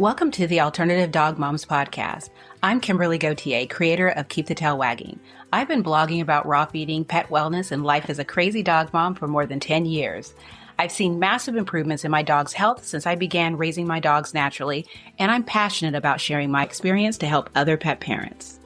Welcome to the Alternative Dog Moms podcast. I'm Kimberly Gauthier, creator of Keep the Tail Wagging. I've been blogging about raw feeding, pet wellness, and life as a crazy dog mom for more than 10 years. I've seen massive improvements in my dog's health since I began raising my dogs naturally, and I'm passionate about sharing my experience to help other pet parents.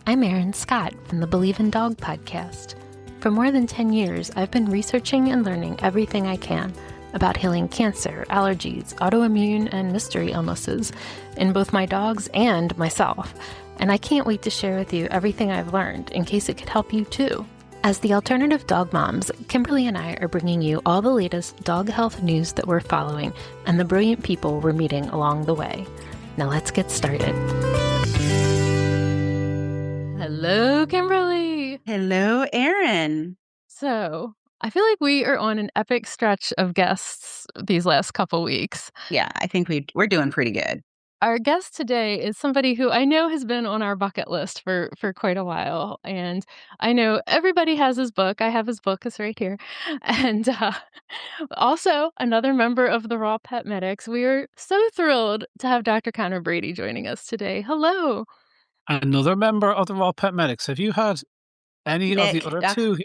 I'm Erin Scott from the Believe in Dog podcast. For more than 10 years, I've been researching and learning everything I can about healing cancer, allergies, autoimmune, and mystery illnesses in both my dogs and myself. And I can't wait to share with you everything I've learned in case it could help you too. As the Alternative Dog Moms, Kimberly and I are bringing you all the latest dog health news that we're following and the brilliant people we're meeting along the way. Now let's get started. Hello, Kimberly. Hello, Erin. So, I feel like we are on an epic stretch of guests these last couple weeks. Yeah, I think we're doing pretty good. Our guest today is somebody who I know has been on our bucket list for quite a while. And I know everybody has his book. I have his book. It's right here. And also another member of the Raw Pet Medics. We are so thrilled to have Dr. Conor Brady joining us today. Hello. Another member of the Raw Pet Medics. Have you had any of the other two?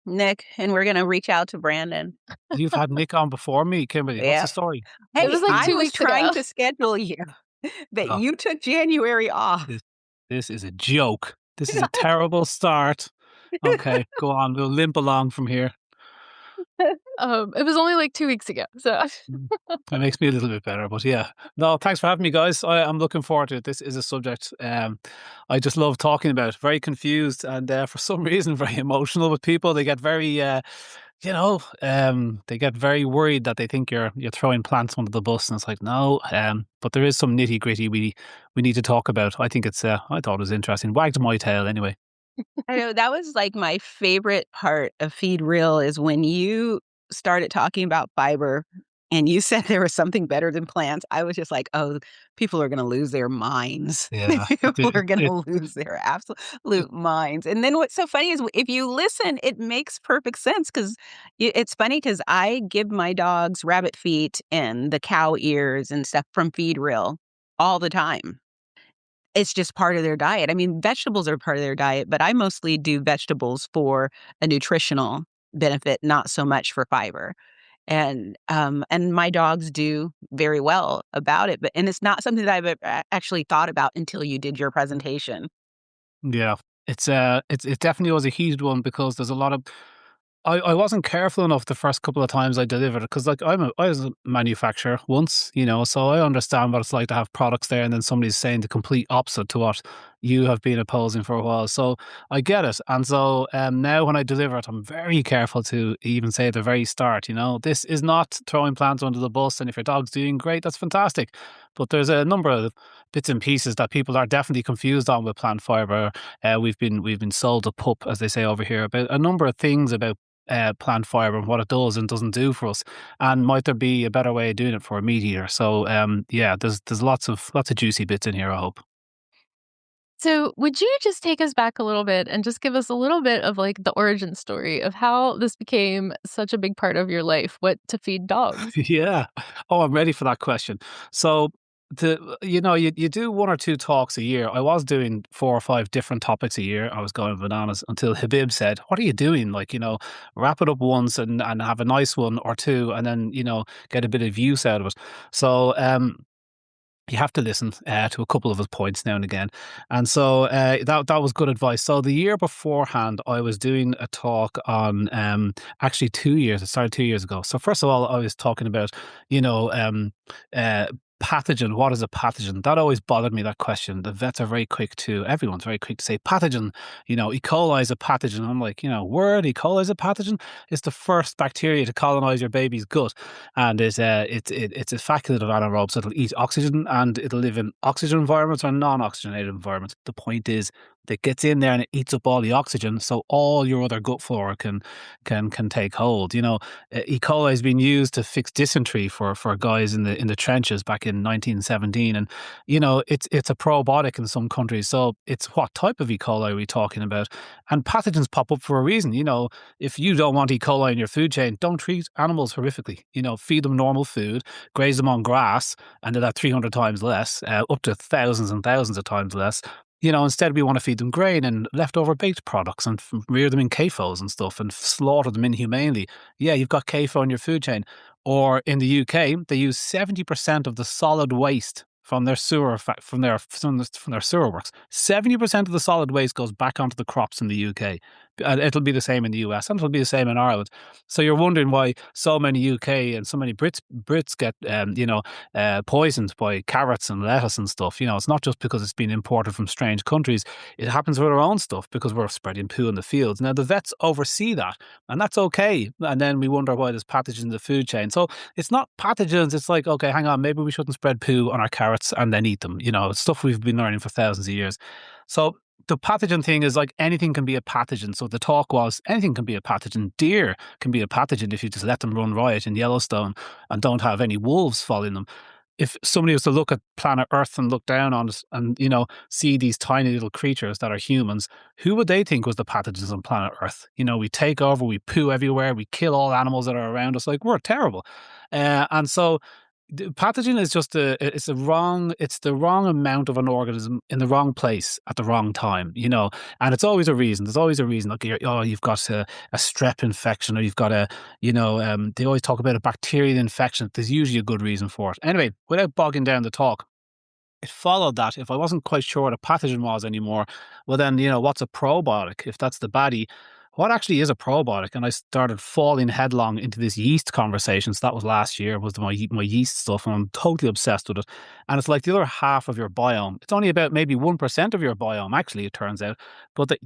Nick, and we're going to reach out to Brandon. You've had Nick on before me, Kimberly. Yeah. What's the story? Hey, It was like 2 I was weeks trying ago. to schedule you, but Oh. you took January off. This is a joke. This is a terrible start. Okay, go on. We'll limp along from here. It was only like 2 weeks ago. So That makes me a little bit better. But yeah, no, thanks for having me, guys. I'm looking forward to it. This is a subject I just love talking about. Very confused and for some reason very emotional with people. They get very, they get very worried that they think you're throwing plants under the bus, and it's like no. But there is some nitty gritty we need to talk about. I think it's. I thought it was interesting. Wagged my tail anyway. I know that was like my favorite part of Feed Real is when you started talking about fiber and you said there was something better than plants. I was just like, oh, people are going to lose their minds. Yeah. People are going to lose their absolute minds. And then what's so funny is if you listen, it makes perfect sense because it's funny because I give my dogs rabbit feet and the cow ears and stuff from Feed Real all the time. It's just part of their diet. I mean, vegetables are part of their diet, but I mostly do vegetables for a nutritional benefit, not so much for fiber. And my dogs do very well about it. And it's not something that I've actually thought about until you did your presentation. Yeah, it definitely was a heated one because there's a lot of. I wasn't careful enough the first couple of times I delivered it because like I was a manufacturer once, so I understand what it's like to have products there and then somebody's saying the complete opposite to what you have been opposing for a while. So I get it. And so now when I deliver it, I'm very careful to even say at the very start, this is not throwing plants under the bus. And if your dog's doing great, that's fantastic. But there's a number of bits and pieces that people are definitely confused on with plant fiber. We've been sold a pup, as they say over here, about a number of things about plant fiber and what it does and doesn't do for us, and might there be a better way of doing it for a meat eater? So there's lots of juicy bits in here, I hope. So would you just take us back a little bit and just give us a little bit of like the origin story of how this became such a big part of your life, what to feed dogs? Yeah. Oh, I'm ready for that question. So you do one or two talks a year. I was doing 4 or 5 different topics a year. I was going bananas until Habib said, "What are you doing? Like, wrap it up once and have a nice one or two, and then get a bit of use out of it." So you have to listen to a couple of his points now and again. And so that was good advice. So the year beforehand, I was doing a talk on actually 2 years. It started 2 years ago. So first of all, I was talking about, pathogen. What is a pathogen? That always bothered me, that question. The vets are very quick everyone's very quick to say pathogen. E. coli is a pathogen. I'm like, word, E. coli is a pathogen? It's the first bacteria to colonize your baby's gut. And it's a facultative anaerobe, so it'll eat oxygen and it'll live in oxygen environments or non-oxygenated environments. The point is, that gets in there and it eats up all the oxygen, so all your other gut flora can take hold. E. coli has been used to fix dysentery for guys in the trenches back in 1917, and it's a probiotic in some countries. So it's what type of E. coli are we talking about? And pathogens pop up for a reason. If you don't want E. coli in your food chain, don't treat animals horrifically. Feed them normal food, graze them on grass, and they'll have 300 times less, up to thousands and thousands of times less. Instead we want to feed them grain and leftover baked products and rear them in CAFOs and stuff and slaughter them inhumanely. Yeah, you've got CAFO in your food chain. Or in the UK, they use 70% of the solid waste from their from their sewer works. 70% of the solid waste goes back onto the crops in the UK. It'll be the same in the US, and it'll be the same in Ireland. So you're wondering why so many UK and so many Brits get poisoned by carrots and lettuce and stuff. It's not just because it's been imported from strange countries. It happens with our own stuff because we're spreading poo in the fields. Now the vets oversee that, and that's okay. And then we wonder why there's pathogens in the food chain. So it's not pathogens. It's like, okay, hang on, maybe we shouldn't spread poo on our carrots and then eat them. It's stuff we've been learning for thousands of years. So the pathogen thing is like anything can be a pathogen. So the talk was anything can be a pathogen. Deer can be a pathogen if you just let them run riot in Yellowstone and don't have any wolves following them. If somebody was to look at planet Earth and look down on us and, see these tiny little creatures that are humans, who would they think was the pathogens on planet Earth? We take over, we poo everywhere, we kill all animals that are around us. Like, we're terrible. And so the pathogen is just it's the wrong amount of an organism in the wrong place at the wrong time, and it's always a reason. There's always a reason. Like, you've got a strep infection, or you've got they always talk about a bacterial infection. There's usually a good reason for it. Anyway, without bogging down the talk, it followed that if I wasn't quite sure what a pathogen was anymore, well then, what's a probiotic? If that's the baddie, what actually is a probiotic? And I started falling headlong into this yeast conversation. So that was last year, was my yeast stuff, and I'm totally obsessed with it. And it's like the other half of your biome. It's only about maybe 1% of your biome, actually, it turns out. But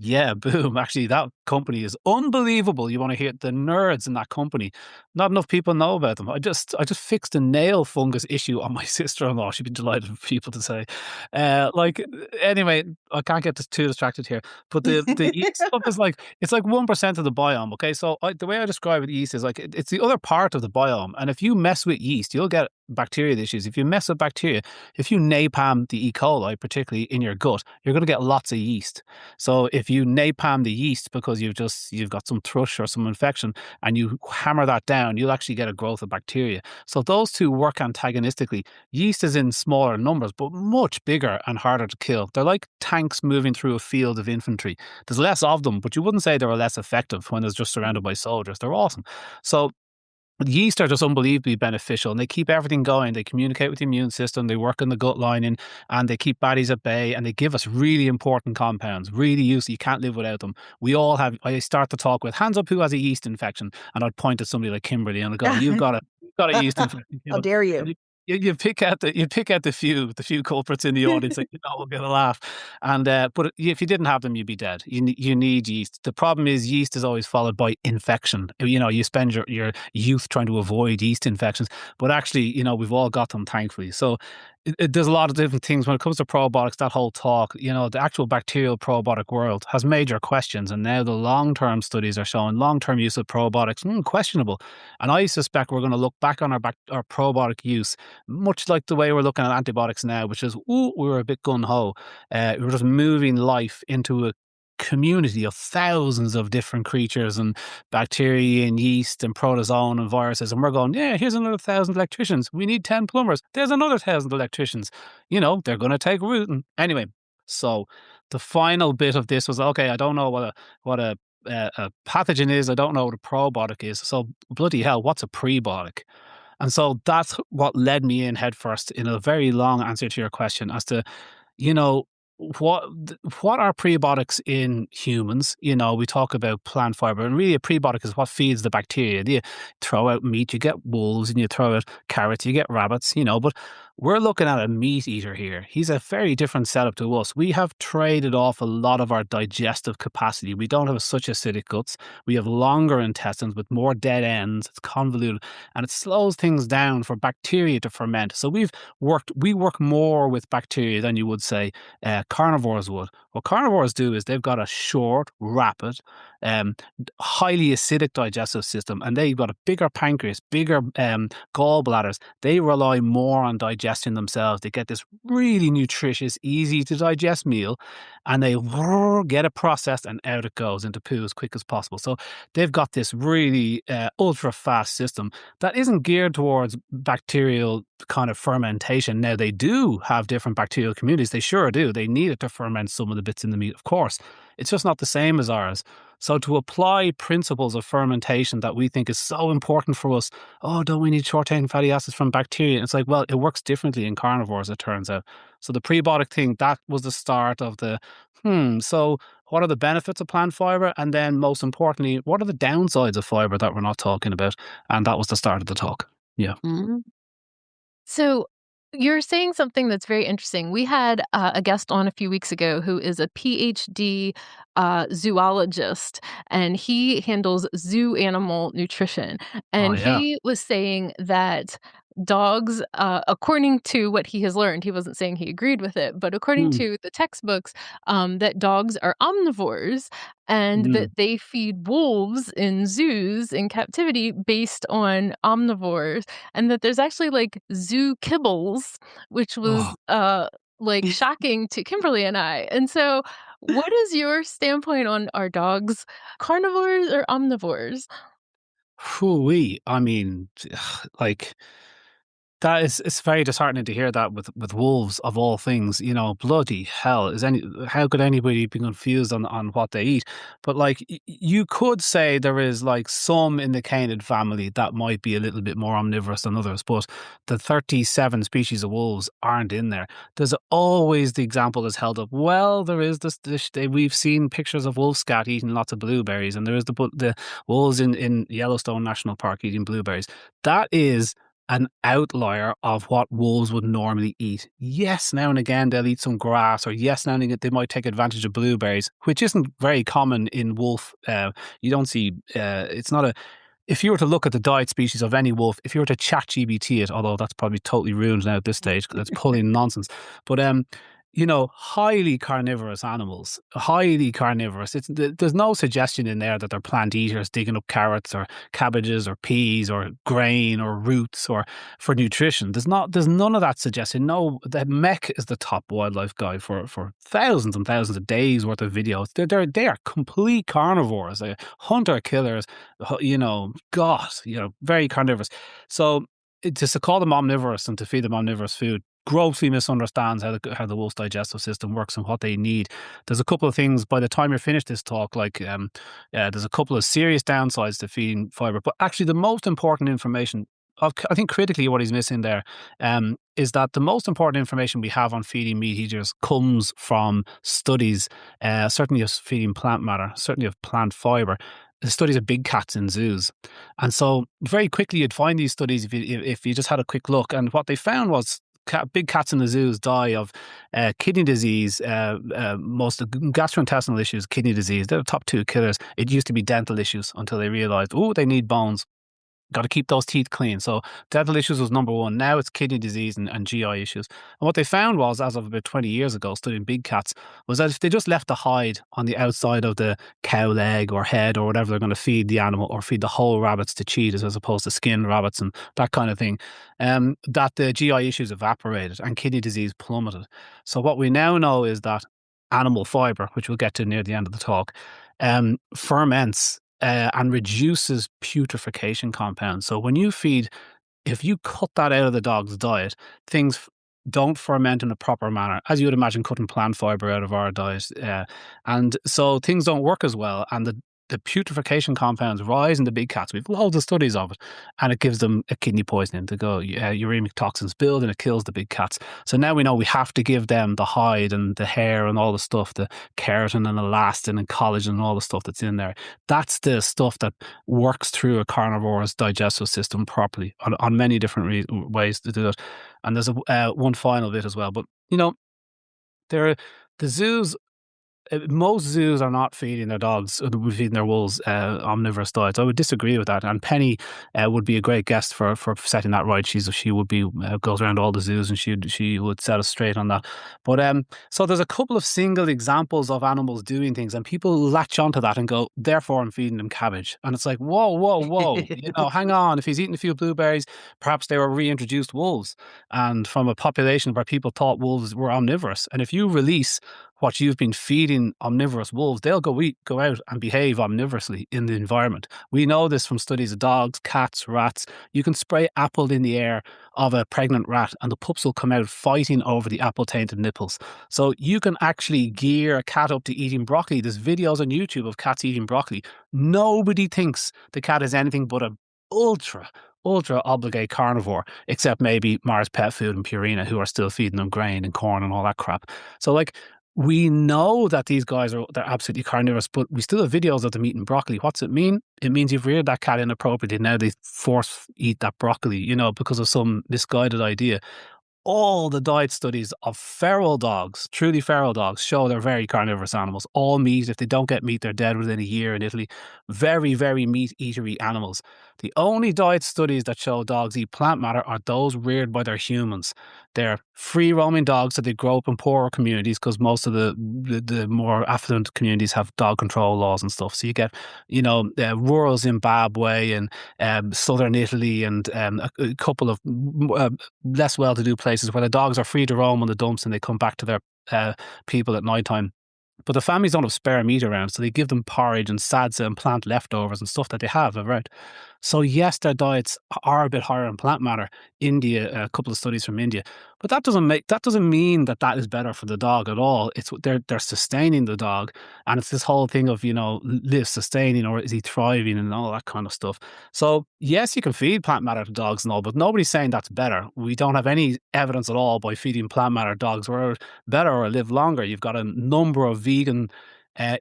boom, actually, that company is unbelievable. You want to hear the nerds in that company. Not enough people know about them. I just fixed a nail fungus issue on my sister-in-law. She'd be delighted for people to say. Anyway, I can't get too distracted here. But the yeast stuff is like, it's like 1% of the biome. Okay, so the way I describe it, yeast is like it's the other part of the biome. And if you mess with yeast, you'll get bacteria issues. If you mess with bacteria, if you napalm the E. coli, particularly in your gut, you're going to get lots of yeast. So if you napalm the yeast because you've got some thrush or some infection, and you hammer that down, you'll actually get a growth of bacteria. So those two work antagonistically. Yeast is in smaller numbers, but much bigger and harder to kill. They're like tanks moving through a field of infantry. There's less of them, but you wouldn't say they were less effective when they're just surrounded by soldiers. They're awesome. So yeast are just unbelievably beneficial, and they keep everything going. They communicate with the immune system, they work in the gut lining, and they keep baddies at bay, and they give us really important compounds, really useful. You can't live without them. I start to talk with, hands up who has a yeast infection, and I'd point at somebody like Kimberly and I'd go, you've got a yeast infection. How dare you? You pick out the few culprits in the audience that will get a laugh, and but if you didn't have them, you'd be dead. You need yeast. The problem is yeast is always followed by infection. You spend your youth trying to avoid yeast infections, but actually, we've all got them, thankfully. So there's a lot of different things when it comes to probiotics. That whole talk, the actual bacterial probiotic world has major questions, and now the long-term studies are showing long-term use of probiotics questionable. And I suspect we're going to look back on our probiotic use much like the way we're looking at antibiotics now, which is, we were a bit gung-ho. We're just moving life into a community of thousands of different creatures and bacteria and yeast and protozoan and viruses, and we're going, here's another 1,000 electricians. We need 10 plumbers. There's another 1,000 electricians. They're going to take root. And anyway, so the final bit of this was, okay, I don't know what a pathogen is. I don't know what a probiotic is. So bloody hell, what's a prebiotic? And so that's what led me in headfirst in a very long answer to your question as to, what are prebiotics in humans? We talk about plant fiber, and really a prebiotic is what feeds the bacteria. You throw out meat, you get wolves, and you throw out carrots, you get rabbits, but we're looking at a meat eater here. He's a very different setup to us. We have traded off a lot of our digestive capacity. We don't have such acidic guts. We have longer intestines with more dead ends. It's convoluted, and it slows things down for bacteria to ferment. So we work more with bacteria than you would say carnivores would. What carnivores do is they've got a short, rapid, um, highly acidic digestive system, and they've got a bigger pancreas, bigger gallbladders. They rely more on digesting themselves. They get this really nutritious, easy to digest meal, and they get it processed, and out it goes into poo as quick as possible. So they've got this really ultra fast system that isn't geared towards bacterial kind of fermentation. Now, they do have different bacterial communities. They sure do. They need it to ferment some of the bits in the meat, of course. It's just not the same as ours. So to apply principles of fermentation that we think is so important for us, oh, don't we need short-chain fatty acids from bacteria? And it's like, well, it works differently in carnivores, it turns out. So the prebiotic thing, that was the start of the, so what are the benefits of plant fiber? And then most importantly, what are the downsides of fiber that we're not talking about? And that was the start of the talk. Yeah. Mm. So you're saying something that's very interesting. We had a guest on a few weeks ago who is a PhD zoologist, and he handles zoo animal nutrition. Oh, And yeah. he was saying that dogs, according to what he has learned, he wasn't saying he agreed with it, but according Mm, to the textbooks, that dogs are omnivores and that mm. they feed wolves in zoos in captivity based on omnivores, and that there's actually like zoo kibbles, which Oh, was like shocking to Kimberly and I. And so, what is your standpoint on, are dogs carnivores or omnivores? whoo-wee. I mean, like, that is, it's very disheartening to hear that with wolves of all things. Bloody hell, how could anybody be confused on what they eat? But like, you could say there is like some in the canid family that might be a little bit more omnivorous than others, but the 37 species of wolves aren't in there. There's always the example that's held up. Well, there is we've seen pictures of wolf scat eating lots of blueberries, and there is the wolves in Yellowstone National Park eating blueberries. That is an outlier of what wolves would normally eat. Yes, now and again they'll eat some grass, or yes, now and again they might take advantage of blueberries, which isn't very common in wolf. You don't see. It's not a. If you were to look at the diet species of any wolf, if you were to chat GBT it, although that's probably totally ruined now at this stage because it's pulling nonsense, but highly carnivorous animals, highly carnivorous. There's no suggestion in there that they're plant eaters digging up carrots or cabbages or peas or grain or roots or for nutrition. There's none of that suggestion. No, the MEC is the top wildlife guide for thousands and thousands of days worth of videos. They are complete carnivores, hunter killers. God, very carnivorous. So to call them omnivorous and to feed them omnivorous food grossly misunderstands how the wolf's digestive system works and what they need. There's a couple of things by the time you're finished this talk, like there's a couple of serious downsides to feeding fiber. But actually, the most important information, I think critically what he's missing there, is that the most important information we have on feeding meat eaters comes from studies, certainly of feeding plant matter, certainly of plant fiber. The studies of big cats in zoos. And so very quickly you'd find these studies if you just had a quick look. And what they found was big cats in the zoos die of kidney disease, most gastrointestinal issues, kidney disease. They're the top two killers. It used to be dental issues until they realized, oh, they need bones. Got to keep those teeth clean. So dental issues was number one. Now it's kidney disease and GI issues. And what they found was, as of about 20 years ago, studying big cats, was that if they just left the hide on the outside of the cow leg or head or whatever they're going to feed the animal, or feed the whole rabbits to cheetahs as opposed to skinned rabbits and that kind of thing, that the GI issues evaporated and kidney disease plummeted. So what we now know is that animal fiber, which we'll get to near the end of the talk, ferments and reduces putrefaction compounds. So when you feed, if you cut that out of the dog's diet, things don't ferment in a proper manner, as you would imagine cutting plant fiber out of our diet. And so things don't work as well. And the putrefaction compounds rise in the big cats. We've loads of studies of it, and it gives them a kidney poisoning to go. Uremic toxins build and it kills the big cats. So now we know we have to give them the hide and the hair and all the stuff, the keratin and elastin and collagen and all the stuff that's in there. That's the stuff that works through a carnivore's digestive system properly on many different ways to do it. And there's one final bit as well. But, there are the zoos most zoos are not feeding their dogs, feeding their wolves omnivorous diets. I would disagree with that. And Penny would be a great guest for setting that right. She would be goes around all the zoos and she would set us straight on that. But so there's a couple of single examples of animals doing things, and people latch onto that and go, therefore I'm feeding them cabbage. And it's like, whoa, whoa, whoa, hang on. If he's eating a few blueberries, perhaps they were reintroduced wolves, and from a population where people thought wolves were omnivorous. And if you release what you've been feeding omnivorous wolves, they'll go out and behave omnivorously in the environment. We know this from studies of dogs, cats, rats. You can spray apple in the air of a pregnant rat and the pups will come out fighting over the apple tainted nipples. So you can actually gear a cat up to eating broccoli. There's videos on YouTube of cats eating broccoli. Nobody thinks the cat is anything but a ultra obligate carnivore, except maybe Mars Pet Food and Purina, who are still feeding them grain and corn and all that crap. So like, we know that these guys they're absolutely carnivorous, but we still have videos of them eating broccoli. What's it mean? It means you've reared that cat inappropriately. Now they force eat that broccoli, because of some misguided idea. All the diet studies of feral dogs, truly feral dogs, show they're very carnivorous animals. All meat. If they don't get meat, they're dead within a year in Italy. Very, very meat eatery animals. The only diet studies that show dogs eat plant matter are those reared by their humans. They're free roaming dogs, so they grow up in poorer communities because most of the more affluent communities have dog control laws and stuff. So you get, rural Zimbabwe and southern Italy and a couple of less well-to-do places where the dogs are free to roam on the dumps and they come back to their people at night time. But the families don't have spare meat around, so they give them porridge and sadza and plant leftovers and stuff that they have around. So yes, their diets are a bit higher in plant matter. India, a couple of studies from India, but that doesn't mean that is better for the dog at all. It's they're sustaining the dog, and it's this whole thing of live sustaining, or is he thriving, and all that kind of stuff. So yes, you can feed plant matter to dogs and all, but nobody's saying that's better. We don't have any evidence at all by feeding plant matter dogs were better or live longer. You've got a number of vegan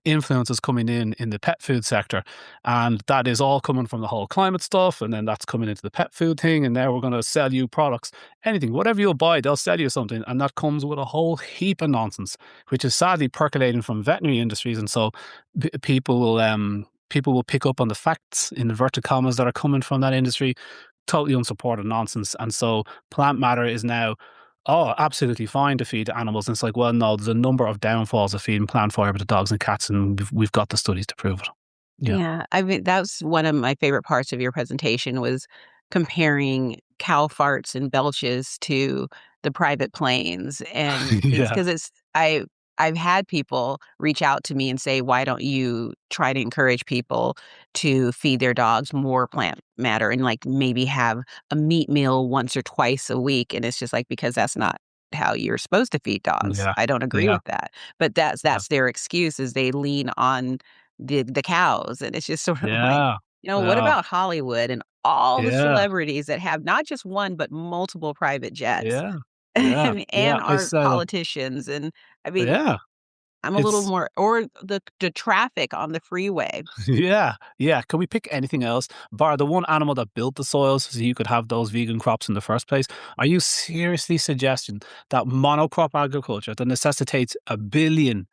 influences coming in the pet food sector, and that is all coming from the whole climate stuff, and then that's coming into the pet food thing, and now we're going to sell you products, anything, whatever you'll buy, they'll sell you something, and that comes with a whole heap of nonsense, which is sadly percolating from veterinary industries, and so people will pick up on the facts in inverted commas that are coming from that industry, totally unsupported nonsense, and so plant matter is now absolutely fine to feed animals. And it's like, well, no, there's a number of downfalls of feeding plant fiber to dogs and cats, and we've got the studies to prove it. Yeah, I mean, that was one of my favorite parts of your presentation was comparing cow farts and belches to the private planes and things Yeah. because I've had people reach out to me and say, why don't you try to encourage people to feed their dogs more plant matter and like maybe have a meat meal once or twice a week? And it's just like, because that's not how you're supposed to feed dogs. Yeah. I don't agree Yeah. with that. But that's Yeah. their excuse is they lean on the cows. And it's just sort of like, Yeah. what Yeah. about Hollywood and all the Yeah. celebrities that have not just one, but multiple private jets Yeah. Yeah. and Yeah. I our said, politicians? And I mean, yeah. I'm a little It's more or the traffic on the freeway. Yeah, yeah. Can we pick anything else, bar the one animal that built the soils so you could have those vegan crops in the first place? Are you seriously suggesting that monocrop agriculture that necessitates £1 billion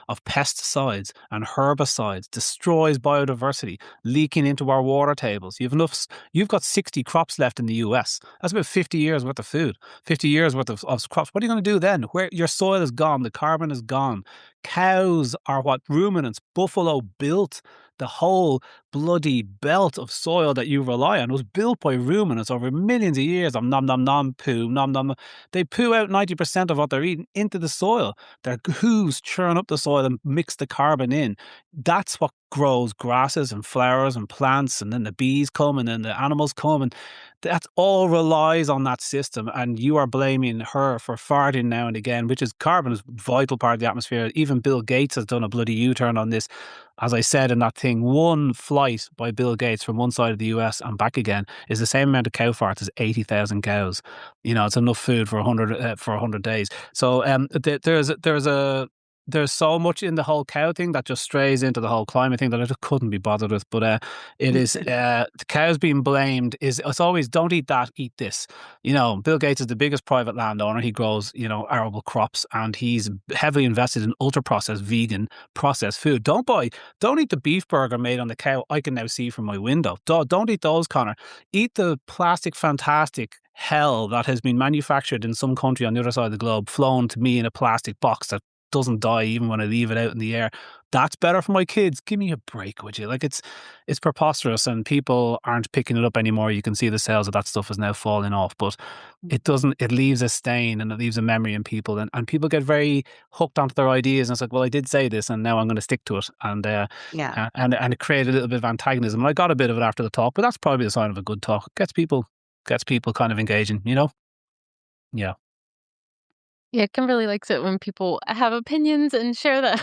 of pesticides and herbicides destroys biodiversity, leaking into our water tables? You've got 60 crops left in the US. That's about 50 years worth of food, 50 years worth of crops. What are you going to do then? Where your soil is gone, the carbon is gone. Cows are what ruminants, buffalo built the whole bloody belt of soil that you rely on was built by ruminants over millions of years of nom nom nom poo, nom nom. They poo out 90% of what they're eating into the soil. Their hooves churn up the soil and mix the carbon in. That's what grows grasses and flowers and plants, and then the bees come and then the animals come, and that all relies on that system. And you are blaming her for farting now and again, which is carbon is a vital part of the atmosphere. Even Bill Gates has done a bloody U-turn on this. As I said in that thing, one flight by Bill Gates from one side of the US and back again is the same amount of cow farts as 80,000 cows. It's enough food for 100 days. So there's a there's so much in the whole cow thing that just strays into the whole climate thing that I just couldn't be bothered with. But it is the cows being blamed is it's always don't eat that, eat this. Bill Gates is the biggest private landowner. He grows arable crops, and he's heavily invested in ultra processed vegan processed food. Don't eat the beef burger made on the cow I can now see from my window. Don't eat those, Connor. Eat the plastic fantastic hell that has been manufactured in some country on the other side of the globe, flown to me in a plastic box that doesn't die even when I leave it out in the air. That's better for my kids. Give me a break, would you? Like it's preposterous, and people aren't picking it up anymore. You can see the sales of that stuff is now falling off, but it doesn't. It leaves a stain and it leaves a memory in people, and people get very hooked onto their ideas. And it's like, well, I did say this, and now I'm going to stick to it, Yeah. and it created a little bit of antagonism. And I got a bit of it after the talk, but that's probably the sign of a good talk. It gets people kind of engaging, Yeah. Yeah, Kimberly likes it when people have opinions and share that.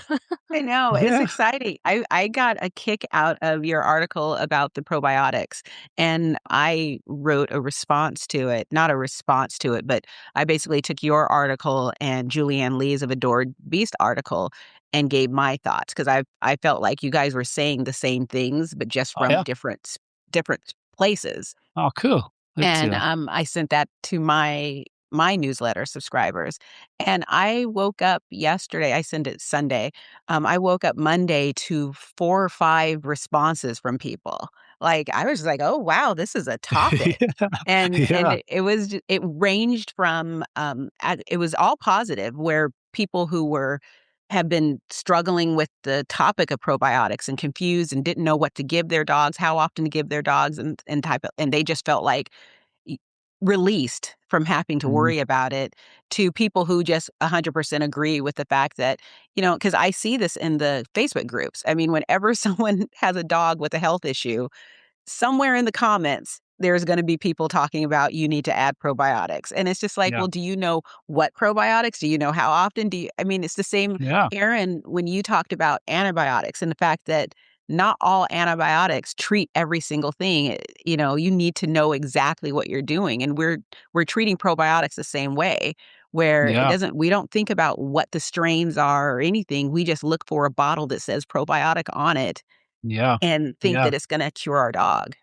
I know, it's Yeah. exciting. I got a kick out of your article about the probiotics, and I wrote a response to it. Not a response to it, but I basically took your article and Julianne Lee's of Adored Beast article and gave my thoughts, because I felt like you guys were saying the same things, but just Oh from yeah. different places. Oh, cool. Good to see And, that. I sent that to my newsletter subscribers, and I woke up yesterday. I sent it Sunday. I woke up Monday to 4 or 5 responses from people. Like, I was like, "Oh, wow, this is a topic." Yeah. And Yeah. it ranged from, it was all positive, where people who have been struggling with the topic of probiotics and confused and didn't know what to give their dogs, how often to give their dogs, and they just felt like y released from having to Mhm. worry about it, to people who just 100% agree with the fact that, because I see this in the Facebook groups. I mean, whenever someone has a dog with a health issue, somewhere in the comments, there's gonna be people talking about you need to add probiotics, and it's just like, Yeah. well, do you know what probiotics? Do you know how often? I mean, it's the same, Yeah. Aaron, when you talked about antibiotics and the fact that not all antibiotics treat every single thing. You need to know exactly what you're doing, and we're treating probiotics the same way, where Yeah. we don't think about what the strains are or anything. We just look for a bottle that says probiotic on it Yeah. and think Yeah. that it's gonna cure our dog.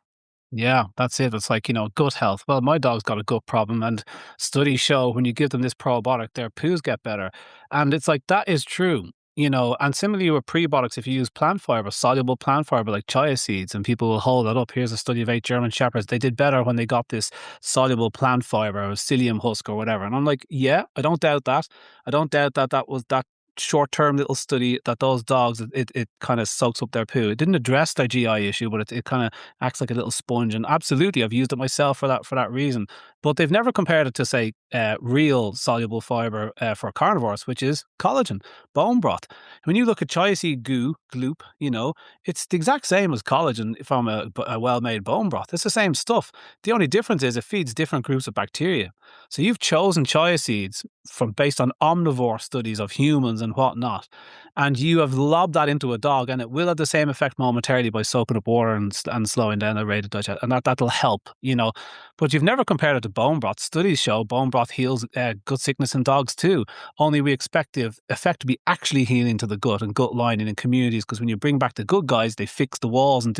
Yeah, that's it. It's like, gut health. Well, my dog's got a gut problem, and studies show when you give them this probiotic, their poos get better. And it's like, that is true, and similarly with prebiotics, if you use plant fiber, soluble plant fiber like chia seeds, and people will hold that up. Here's a study of 8 German shepherds. They did better when they got this soluble plant fiber or psyllium husk or whatever. And I'm like, yeah, I don't doubt that. I don't doubt that that was that short-term little study that those dogs, it kind of soaks up their poo. It didn't address their GI issue, but it kind of acts like a little sponge. And absolutely, I've used it myself for that reason. But they've never compared it to, say, real soluble fiber for carnivores, which is collagen, bone broth. When you look at chia seed gloop, it's the exact same as collagen from a well-made bone broth. It's the same stuff. The only difference is it feeds different groups of bacteria. So you've chosen chia seeds based on omnivore studies of humans and whatnot, and you have lobbed that into a dog, and it will have the same effect momentarily by soaking up water and slowing down the rate of digestion, and that'll help, But you've never compared it to bone broth. Studies show bone broth heals gut sickness in dogs too. Only we expect the effect to be actually healing to the gut and gut lining in communities, because when you bring back the good guys, they fix the walls and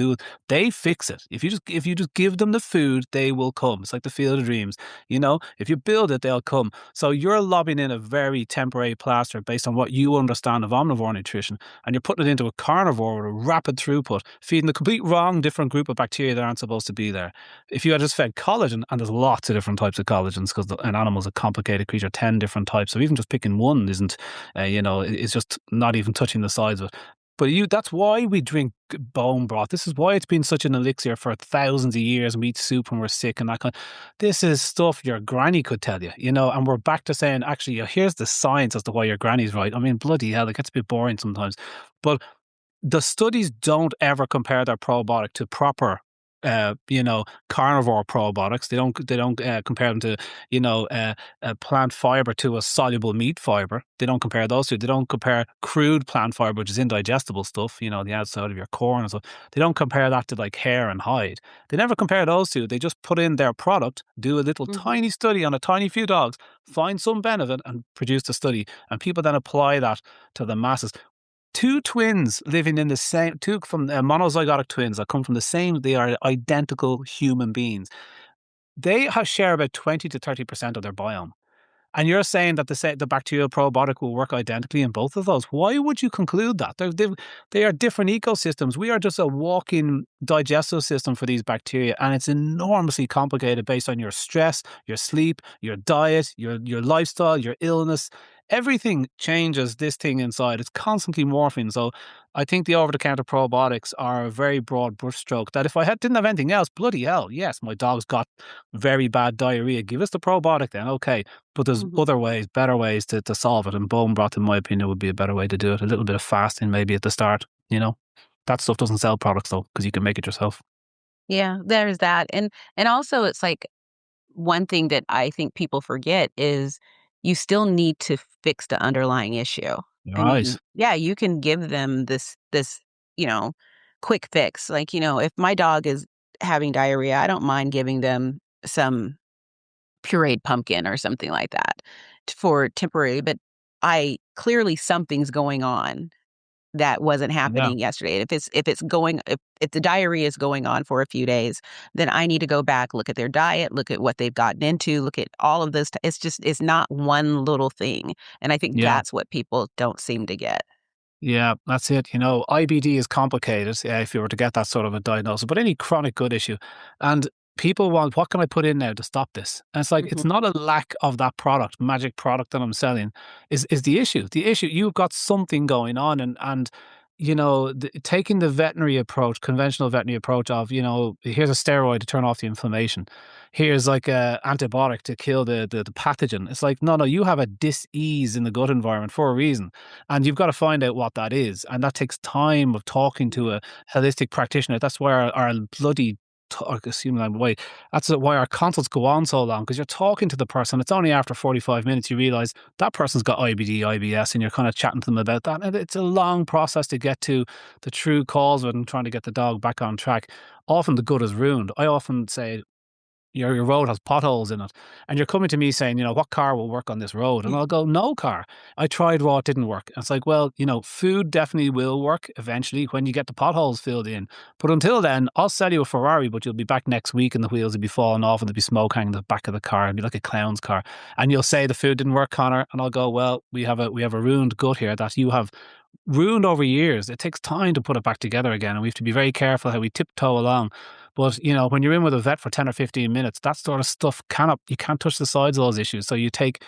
they fix it. If you just give them the food, they will come. It's like the field of dreams. If you build it, they'll come. So you're lobbing in a very temporary plaster based on what you understand of omnivore nutrition, and you're putting it into a carnivore with a rapid throughput, feeding the complete wrong different group of bacteria that aren't supposed to be there. If you had just fed collagen, and there's lots of different types of collagens, because an animal's a complicated creature, 10 different types. So even just picking one isn't, it's just not even touching the sides of it. But that's why we drink bone broth. This is why it's been such an elixir for thousands of years, and we eat soup when we're sick and that kind. This is stuff your granny could tell you, and we're back to saying, actually, here's the science as to why your granny's right. I mean, bloody hell, it gets a bit boring sometimes. But the studies don't ever compare their probiotic to proper carnivore probiotics. They don't compare them to, a plant fiber to a soluble meat fiber. They don't compare those two. They don't compare crude plant fiber, which is indigestible stuff, the outside of your corn and stuff. They don't compare that to like hair and hide. They never compare those two. They just put in their product, do a little Mhm. tiny study on a tiny few dogs, find some benefit and produce the study. And people then apply that to the masses. Two twins living in the same, two from monozygotic twins that come from the same, they are identical human beings. They share about 20 to 30% of their biome. And you're saying that the bacterial probiotic will work identically in both of those. Why would you conclude that? They are different ecosystems. We are just a walking digestive system for these bacteria, and it's enormously complicated based on your stress, your sleep, your diet, your lifestyle, your illness. Everything changes this thing inside. It's constantly morphing. So I think the over-the-counter probiotics are a very broad brushstroke that if didn't have anything else, bloody hell, yes, my dog's got very bad diarrhea. Give us the probiotic then, okay. But there's Mhm. other ways, better ways to solve it. And bone broth, in my opinion, would be a better way to do it. A little bit of fasting maybe at the start, That stuff doesn't sell products though, because you can make it yourself. Yeah, there's that. And also it's like one thing that I think people forget is you still need to fix the underlying issue. I Right. mean, yeah, you can give them this, you know, quick fix. Like, if my dog is having diarrhea, I don't mind giving them some pureed pumpkin or something like that for temporary, but I clearly something's going on that wasn't Yeah. happening yesterday. If the diarrhea is going on for a few days, then I need to go back, look at their diet, look at what they've gotten into, look at all of this. It's not one little thing. And I think Yeah. that's what people don't seem to get. Yeah, that's it. IBD is complicated if you were to get that sort of a diagnosis, but any chronic gut issue. And people want, what can I put in now to stop this? And it's like, Mhm. it's not a lack of that product, magic product that I'm selling is the issue. The issue, you've got something going on and taking the veterinary approach, conventional veterinary approach of, here's a steroid to turn off the inflammation. Here's like a antibiotic to kill the pathogen. It's like, no, you have a dis-ease in the gut environment for a reason. And you've got to find out what that is. And that takes time of talking to a holistic practitioner. That's where our bloody, excuse me, I'm away. That's why our consults go on so long, because you're talking to the person. It's only after 45 minutes you realize that person's got IBD, IBS, and you're kind of chatting to them about that. And it's a long process to get to the true cause of it and trying to get the dog back on track. Often the gut is ruined. I often say, your road has potholes in it. And you're coming to me saying, what car will work on this road? And I'll go, no car. I tried raw, it didn't work. And it's like, well, food definitely will work eventually when you get the potholes filled in. But until then, I'll sell you a Ferrari, but you'll be back next week and the wheels will be falling off and there'll be smoke hanging in the back of the car. It'll be like a clown's car. And you'll say the food didn't work, Connor. And I'll go, well, we have a ruined gut here that you have ruined over years. It takes time to put it back together again. And we have to be very careful how we tiptoe along. But, when you're in with a vet for 10 or 15 minutes, that sort of stuff you can't touch the sides of those issues. So you take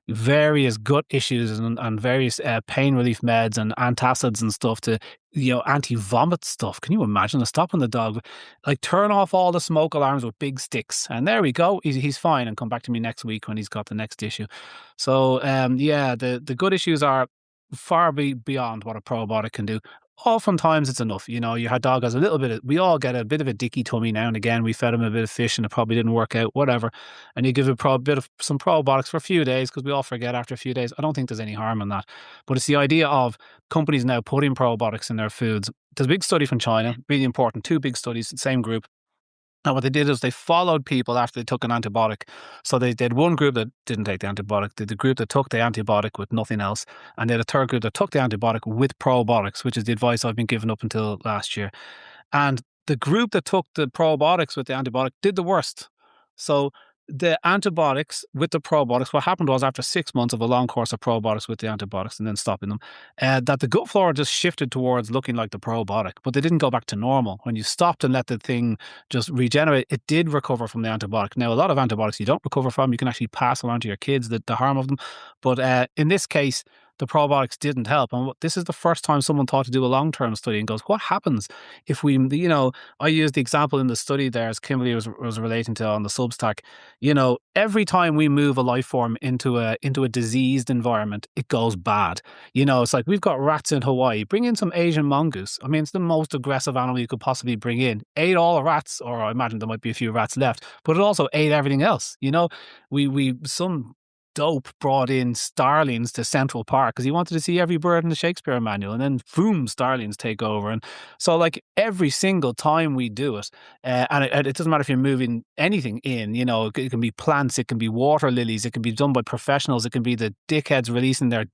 various gut issues and various pain relief meds and antacids and stuff to, anti-vomit stuff. Can you imagine stopping the dog? Like, turn off all the smoke alarms with big sticks. And there we go. He's fine. And come back to me next week when he's got the next issue. So, yeah, the gut issues are far beyond what a probiotic can do. Oftentimes it's enough. Your dog has we all get a bit of a dicky tummy now and again. We fed him a bit of fish and it probably didn't work out, whatever. And you give a bit of some probiotics for a few days because we all forget after a few days. I don't think there's any harm in that. But it's the idea of companies now putting probiotics in their foods. There's a big study from China, really important, two big studies, same group. And what they did is they followed people after they took an antibiotic. So they did one group that didn't take the antibiotic, they did the group that took the antibiotic with nothing else, and they had a third group that took the antibiotic with probiotics, which is the advice I've been given up until last year. And the group that took the probiotics with the antibiotic did the worst. So the antibiotics with the probiotics, what happened was after 6 months of a long course of probiotics with the antibiotics and then stopping them, that the gut flora just shifted towards looking like the probiotic, but they didn't go back to normal. When you stopped and let the thing just regenerate, it did recover from the antibiotic. Now, a lot of antibiotics you don't recover from. You can actually pass along to your kids the harm of them. But in this case, the probiotics didn't help. And this is the first time someone thought to do a long-term study and goes, what happens if we, I used the example in the study there as Kimberly was relating to on the Substack. Every time we move a life form into a diseased environment, it goes bad. It's like we've got rats in Hawaii. Bring in some Asian mongoose. I mean, it's the most aggressive animal you could possibly bring in. Ate all the rats, or I imagine there might be a few rats left, but it also ate everything else. We some dope brought in starlings to Central Park because he wanted to see every bird in the Shakespeare manual, and then boom, starlings take over. And so, like, every single time we do it, and it doesn't matter if you're moving anything in, it can be plants, it can be water lilies, it can be done by professionals, it can be the dickheads releasing their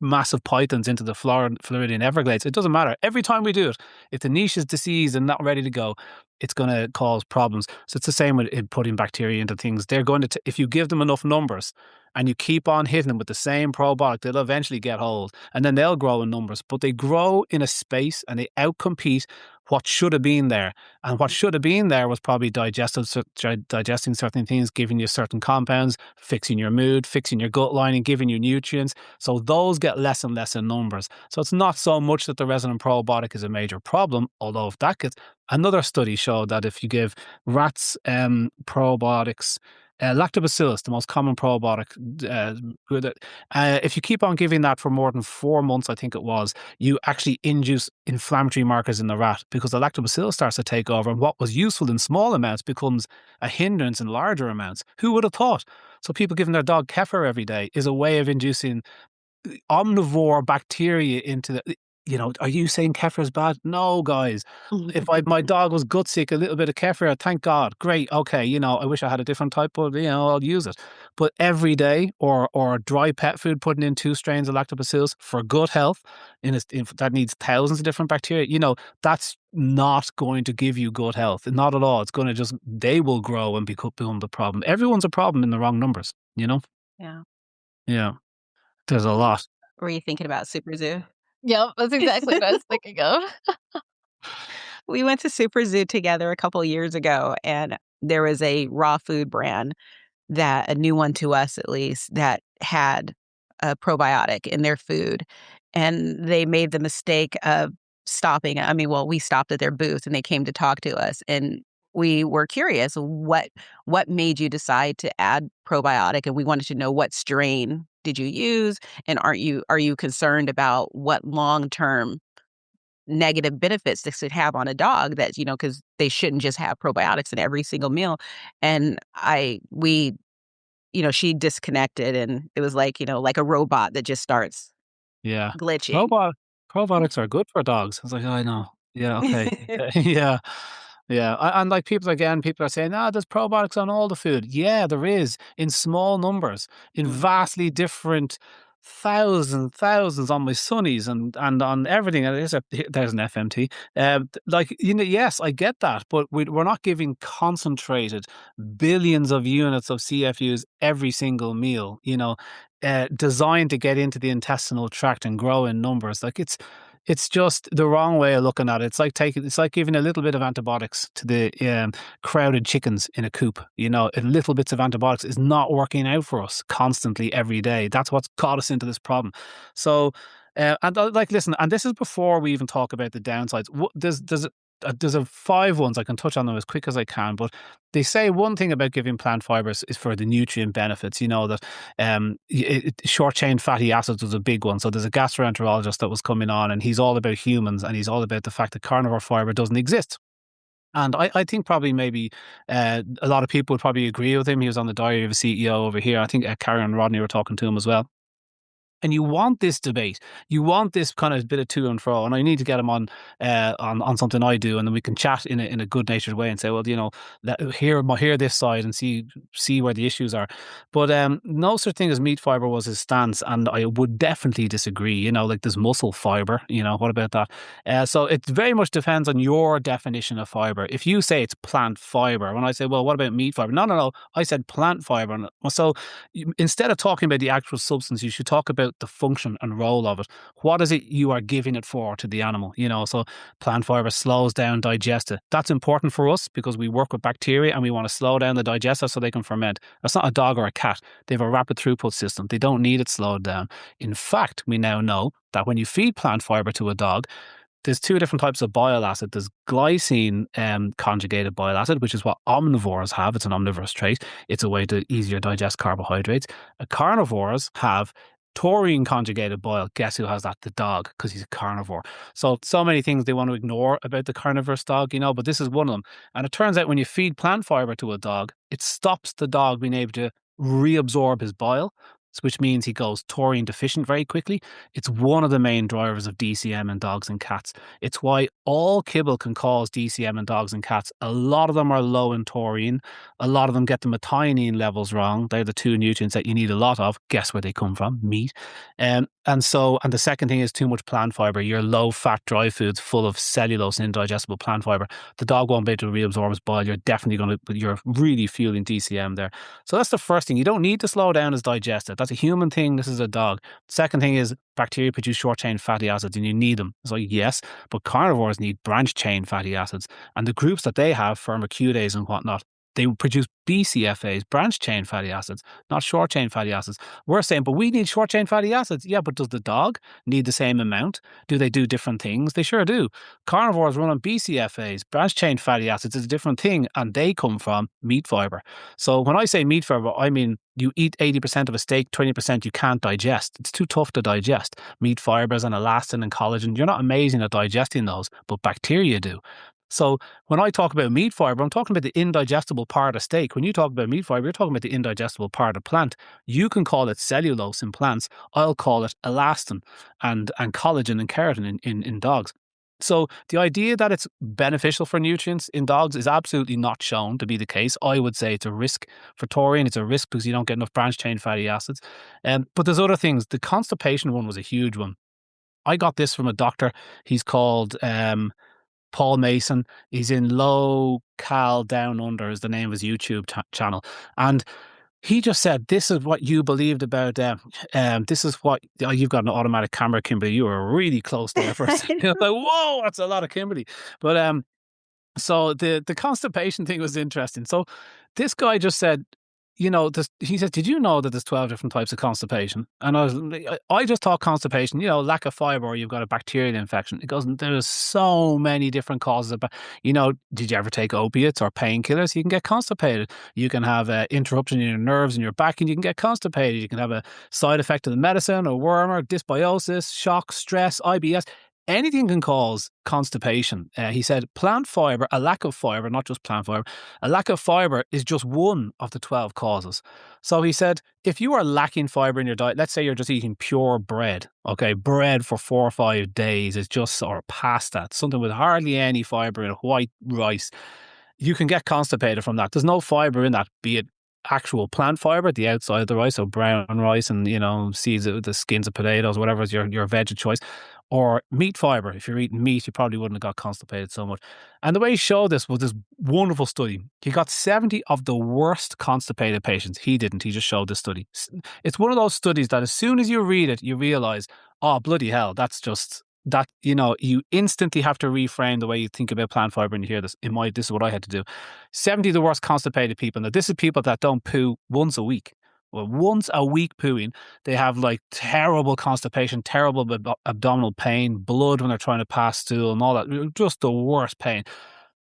massive pythons into the Floridian Everglades. It doesn't matter. Every time we do it, if the niche is diseased and not ready to go, it's going to cause problems. So it's the same with putting bacteria into things. They're going to, if you give them enough numbers and you keep on hitting them with the same probiotic, they'll eventually get hold, and then they'll grow in numbers. But they grow in a space and they outcompete what should have been there. And what should have been there was probably digesting certain things, giving you certain compounds, fixing your mood, fixing your gut lining, giving you nutrients. So those get less and less in numbers. So it's not so much that the resident probiotic is a major problem, although if that gets... Another study showed that if you give rats probiotics, lactobacillus, the most common probiotic, if you keep on giving that for more than 4 months, I think it was, you actually induce inflammatory markers in the rat because the lactobacillus starts to take over, and what was useful in small amounts becomes a hindrance in larger amounts. Who would have thought? So people giving their dog kefir every day is a way of inducing omnivore bacteria into the... Are you saying kefir is bad? No, guys. If my dog was gut sick, a little bit of kefir, thank God, great. Okay, I wish I had a different type, but I'll use it. But every day, or dry pet food, putting in 2 strains of lactobacillus for gut health, that needs thousands of different bacteria. That's not going to give you good health, not at all. It's going to they will grow and become the problem. Everyone's a problem in the wrong numbers. Yeah. Yeah, there's a lot. Were you thinking about Super Zoo? Yep, that's exactly what I was thinking of. We went to Super Zoo together a couple years ago, and there was a raw food brand, that a new one to us at least, that had a probiotic in their food. And they made the mistake of stopping. I mean, well, we stopped at their booth and they came to talk to us, and we were curious what made you decide to add probiotic, and we wanted to know what strain did you use, and are you concerned about what long-term negative benefits this could have on a dog, that, because they shouldn't just have probiotics in every single meal. And she disconnected, and it was like, like a robot that just starts Yeah. glitching. Probiotics are good for dogs. I was like, I know. Yeah, okay. Yeah. Yeah. And like people are saying, there's probiotics on all the food. Yeah, there is, in small numbers, in vastly different thousands on my sunnies and on everything. And there's an FMT. Yes, I get that, but we're not giving concentrated billions of units of CFUs every single meal, designed to get into the intestinal tract and grow in numbers. Like, it's just the wrong way of looking at it. It's like giving a little bit of antibiotics to the crowded chickens in a coop. Little bits of antibiotics is not working out for us constantly every day. That's what's got us into this problem. So, listen, and this is before we even talk about the downsides. There's 5 ones. I can touch on them as quick as I can, but they say one thing about giving plant fibers is for the nutrient benefits. That short chain fatty acids was a big one. So there's a gastroenterologist that was coming on, and he's all about humans, and he's all about the fact that carnivore fiber doesn't exist. And I think probably maybe a lot of people would probably agree with him. He was on the Diary of a CEO over here. I think Karen and Rodney were talking to him as well. And you want this debate, you want this kind of bit of to and fro, and I need to get him on something I do, and then we can chat in a good natured way and say, well, hear this side and see where the issues are. But no such thing as meat fiber was his stance, and I would definitely disagree. Like there's muscle fiber. What about that? So it very much depends on your definition of fiber. If you say it's plant fiber, when I say, well, what about meat fiber? No, I said plant fiber. So instead of talking about the actual substance, you should talk about about the function and role of it. What is it you are giving it for to the animal? So plant fiber slows down digestive. That's important for us because we work with bacteria and we want to slow down the digestive so they can ferment. That's not a dog or a cat. They have a rapid throughput system. They don't need it slowed down. In fact, we now know that when you feed plant fiber to a dog, there's two different types of bile acid. There's glycine conjugated bile acid, which is what omnivores have. It's an omnivorous trait. It's a way to easier digest carbohydrates. Carnivores have taurine conjugated bile. Guess who has that? The dog, because he's a carnivore. So many things they want to ignore about the carnivorous dog, but this is one of them. And it turns out when you feed plant fiber to a dog, it stops the dog being able to reabsorb his bile, which means he goes taurine deficient very quickly. It's one of the main drivers of DCM in dogs and cats. It's why all kibble can cause DCM in dogs and cats. A lot of them are low in taurine. A lot of them get the methionine levels wrong. They're the two nutrients that you need a lot of. Guess where they come from? Meat. And the second thing is too much plant fiber. Your low-fat dry foods full of cellulose and indigestible plant fiber. The dog won't be able to reabsorb his bile. You're really fueling DCM there. So that's the first thing. You don't need to slow down his digestive. That's a human thing. This is a dog. Second thing is bacteria produce short-chain fatty acids and you need them. So yes, but carnivores need branched-chain fatty acids. And the groups that they have, firmicutes and whatnot, they produce BCFAs, branched-chain fatty acids, not short-chain fatty acids. We're saying, but we need short-chain fatty acids. Yeah, but does the dog need the same amount? Do they do different things? They sure do. Carnivores run on BCFAs. Branched-chain fatty acids is a different thing, and they come from meat fiber. So when I say meat fiber, I mean you eat 80% of a steak, 20% you can't digest. It's too tough to digest. Meat fibers and elastin and collagen, you're not amazing at digesting those, but bacteria do. So when I talk about meat fiber, I'm talking about the indigestible part of steak. When you talk about meat fiber, you're talking about the indigestible part of plant. You can call it cellulose in plants. I'll call it elastin and collagen and keratin in dogs. So the idea that it's beneficial for nutrients in dogs is absolutely not shown to be the case. I would say it's a risk for taurine. It's a risk because you don't get enough branched-chain fatty acids. But there's other things. The constipation one was a huge one. I got this from a doctor. He's called Paul Mason. He's in Low Cal Down Under is the name of his YouTube channel. And he just said, this is what you believed about this is what you've got an automatic camera, Kimberly. You were really close there for a second. Like, whoa, that's a lot of Kimberly. But so the constipation thing was interesting. So this guy just said, he said, did you know that there's 12 different types of constipation? And I just thought constipation, lack of fiber, or you've got a bacterial infection. It goes, there's so many different causes of, did you ever take opiates or painkillers? You can get constipated. You can have an interruption in your nerves in your back and you can get constipated. You can have a side effect of the medicine, a worm, or dysbiosis, shock, stress, IBS. Anything can cause constipation. He said plant fiber, a lack of fiber, not just plant fiber, a lack of fiber is just one of the 12 causes. So he said, if you are lacking fiber in your diet, let's say you're just eating pure bread, okay, bread for 4 or 5 days is just, or pasta, something with hardly any fiber in white rice, you can get constipated from that. There's no fiber in that, be it actual plant fiber, the outside of the rice, so brown rice and, seeds, the skins of potatoes, whatever is your veg of choice, or meat fiber. If you're eating meat, you probably wouldn't have got constipated so much. And the way he showed this was this wonderful study. He got 70 of the worst constipated patients. He didn't. He just showed this study. It's one of those studies that as soon as you read it, you realize, oh, bloody hell, that's just... that, you instantly have to reframe the way you think about plant fiber and you hear this. This is what I had to do. 70 of the worst constipated people. Now, this is people that don't poo once a week. Well, once a week pooing, they have like terrible constipation, terrible abdominal pain, blood when they're trying to pass stool and all that. Just the worst pain.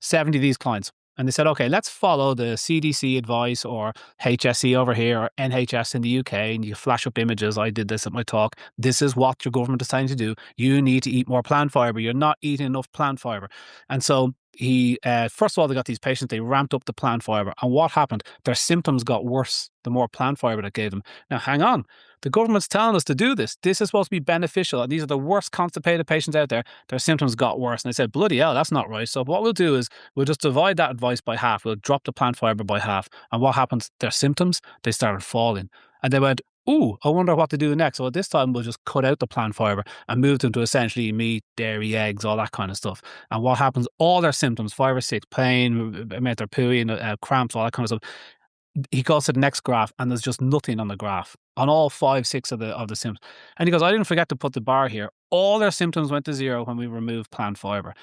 70 of these clients. And they said, okay, let's follow the CDC advice or HSE over here or NHS in the UK. And you flash up images. I did this at my talk. This is what your government is saying to do. You need to eat more plant fiber. You're not eating enough plant fiber. And so he, first of all, they got these patients, they ramped up the plant fiber. And what happened? Their symptoms got worse the more plant fiber that gave them. Now, hang on. The government's telling us to do this. This is supposed to be beneficial. And these are the worst constipated patients out there. Their symptoms got worse. And they said, bloody hell, that's not right. So what we'll do is we'll just divide that advice by half. We'll drop the plant fiber by half. And what happens? Their symptoms, they started falling. And they went, ooh, I wonder what to do next. So at this time, we'll just cut out the plant fiber and move them to essentially meat, dairy, eggs, all that kind of stuff. And what happens? All their symptoms, 5 or 6, pain, they're pooing, cramps, all that kind of stuff. He goes to the next graph and there's just nothing on the graph. on all 5, 6 of the symptoms. And he goes, I didn't forget to put the bar here. All their symptoms went to zero when we removed plant fiber.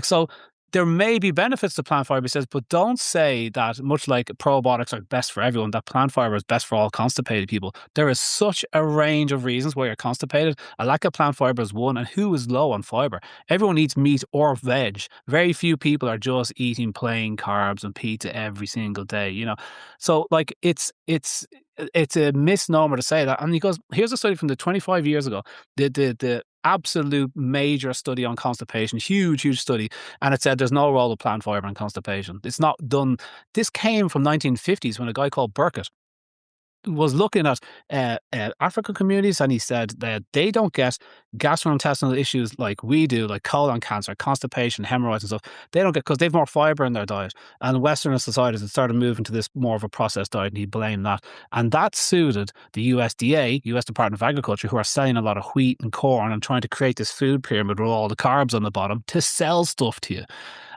So there may be benefits to plant fiber, he says, but don't say that, much like probiotics are best for everyone, that plant fiber is best for all constipated people. There is such a range of reasons why you're constipated. A lack of plant fiber is one, and who is low on fiber? Everyone eats meat or veg. Very few people are just eating plain carbs and pizza every single day, So like it's a misnomer to say that. And he goes, here's a study from the 25 years ago, the absolute major study on constipation, huge study, and it said there's no role of plant fiber in constipation. It's not done. This came from 1950s when a guy called Burkitt was looking at African communities, and he said that they don't get gastrointestinal issues like we do, like colon cancer, constipation, hemorrhoids and stuff. They don't get, because they've more fiber in their diet. And Western societies had started moving to this more of a processed diet, and he blamed that. And that suited the USDA, US Department of Agriculture, who are selling a lot of wheat and corn and trying to create this food pyramid with all the carbs on the bottom to sell stuff to you.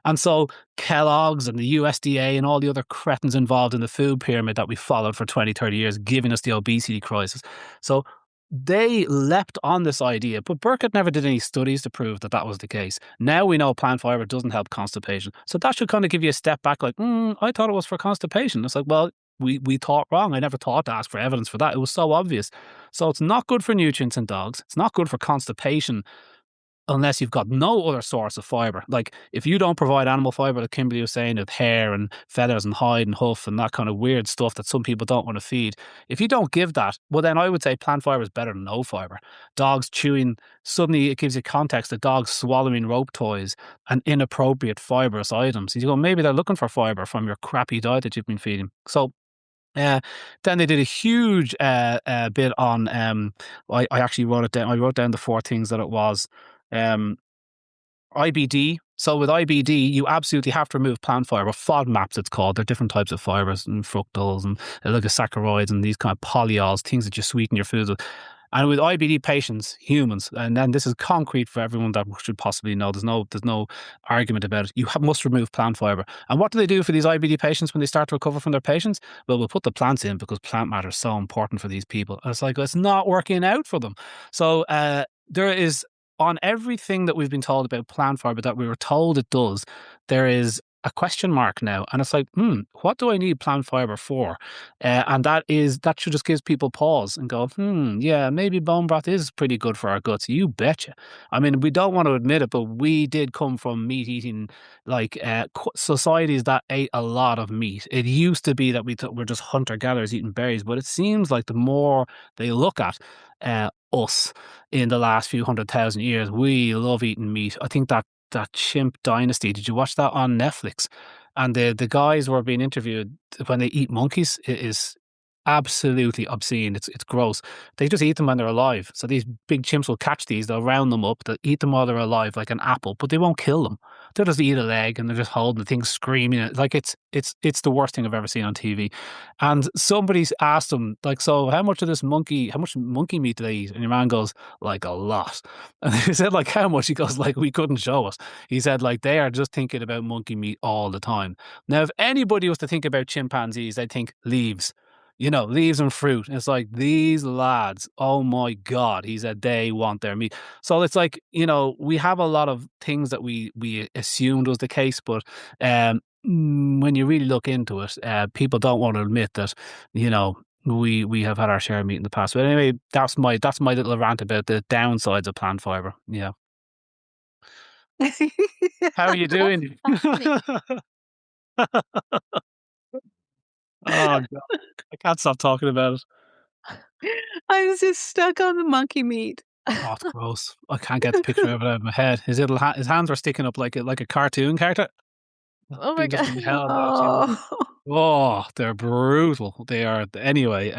And so Kellogg's and the USDA and all the other cretins involved in the food pyramid that we followed for 20, 30 years, giving us the obesity crisis. So they leapt on this idea, but Burkitt never did any studies to prove that that was the case. Now we know plant fiber doesn't help constipation. So that should kind of give you a step back, like, I thought it was for constipation. It's like, well, we thought wrong. I never thought to ask for evidence for that. It was so obvious. So it's not good for nutrients in dogs. It's not good for constipation unless you've got no other source of fiber. Like, if you don't provide animal fiber, like Kimberly was saying, of hair and feathers and hide and hoof and that kind of weird stuff that some people don't want to feed, if you don't give that, well, then I would say plant fiber is better than no fiber. Dogs chewing, suddenly it gives you context that dogs swallowing rope toys and inappropriate fibrous items. You go, maybe they're looking for fiber from your crappy diet that you've been feeding. So then they did a huge bit on, I actually wrote it down. I wrote down the 4 things that it was. IBD. So with IBD, you absolutely have to remove plant fiber. FODMAPs, it's called. There are different types of fibers, and fructose and oligosaccharides and these kind of polyols, things that you sweeten your foods with. And with IBD patients, humans, and then this is concrete for everyone that should possibly know. There's no argument about it. You must remove plant fiber. And what do they do for these IBD patients when they start to recover from their patients? Well, we'll put the plants in because plant matter is so important for these people. And it's like, it's not working out for them. So there is, on everything that we've been told about plant fiber that we were told it does, there is a question mark now. And it's like, what do I need plant fiber for? And that should just give people pause and go, yeah, maybe bone broth is pretty good for our guts. You betcha. I mean, we don't want to admit it, but we did come from meat eating, like societies that ate a lot of meat. It used to be that we're just hunter-gatherers eating berries, but it seems like the more they look at us in the last few 100,000 years, we love eating meat. I think that chimp dynasty, did you watch that on Netflix? And the guys were being interviewed when they eat monkeys. It is absolutely obscene. It's gross. They just eat them when they're alive. So these big chimps will catch these, they'll round them up, they'll eat them while they're alive like an apple, but they won't kill them. They'll just eat a leg and they're just holding the thing, screaming. Like it's the worst thing I've ever seen on TV. And somebody's asked them, like, so how much monkey meat do they eat? And your man goes, like, a lot. And he said, like, how much? He goes, like, we couldn't show us. He said, like, they are just thinking about monkey meat all the time. Now, if anybody was to think about chimpanzees, they'd think leaves. Leaves and fruit. It's like, these lads, oh my God, he said they want their meat. So it's like, we have a lot of things that we assumed was the case, but when you really look into it, people don't want to admit that, we have had our share of meat in the past. But anyway, that's my little rant about the downsides of plant fiber. Yeah. How are you doing? Oh God, I can't stop talking about it. I was just stuck on the monkey meat. Oh, it's gross. I can't get the picture of it out of my head. His hands are sticking up like a cartoon character. Oh my Being just God. being held out, Oh. Oh, they're brutal. They are. Anyway,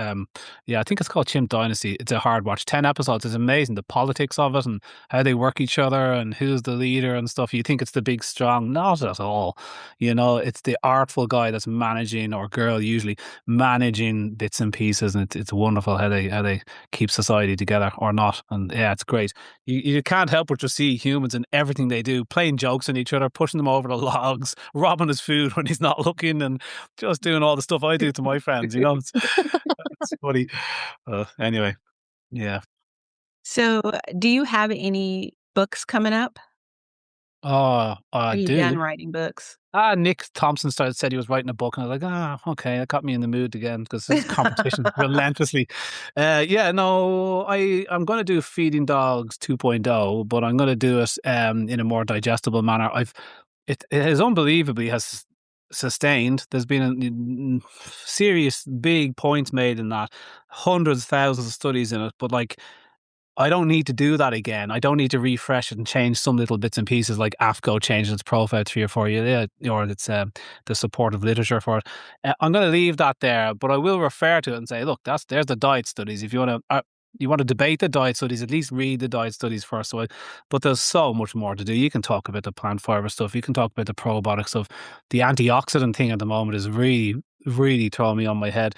yeah, I think it's called Chimp Dynasty. It's a hard watch. 10 episodes. It's amazing. The politics of it and how they work each other and who's the leader and stuff. You think it's the big strong. Not at all. It's the artful guy that's managing, or girl usually, managing bits and pieces. And it's wonderful how they keep society together or not. And yeah, it's great. You can't help but just see humans in everything they do, playing jokes on each other, pushing them over the logs, robbing his food when he's not looking, and just doing all the stuff I do to my friends, It's funny. Anyway, yeah. So, do you have any books coming up? Oh, I Are you do. done writing books? Nick Thompson said he was writing a book, and I was like, okay, that got me in the mood again because his competition relentlessly. Yeah, no, I'm going to do Feeding Dogs 2.0, but I'm going to do it in a more digestible manner. It has unbelievably has sustained. There's been serious big points made in that, hundreds, thousands of studies in it, but like I don't need to do that again. I don't need to refresh it and change some little bits and pieces like AFCO changing its profile 3 or 4 years, or its the supportive literature for it. I'm going to leave that there, but I will refer to it and say, look, there's the diet studies. If you want to debate the diet studies, at least read the diet studies first. But there's so much more to do. You can talk about the plant fiber stuff. You can talk about the probiotic stuff. The antioxidant thing at the moment is really, really throwing me on my head.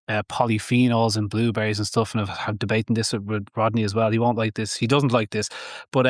Polyphenols and blueberries and stuff. And I've had debating this with Rodney as well. He won't like this. He doesn't like this. But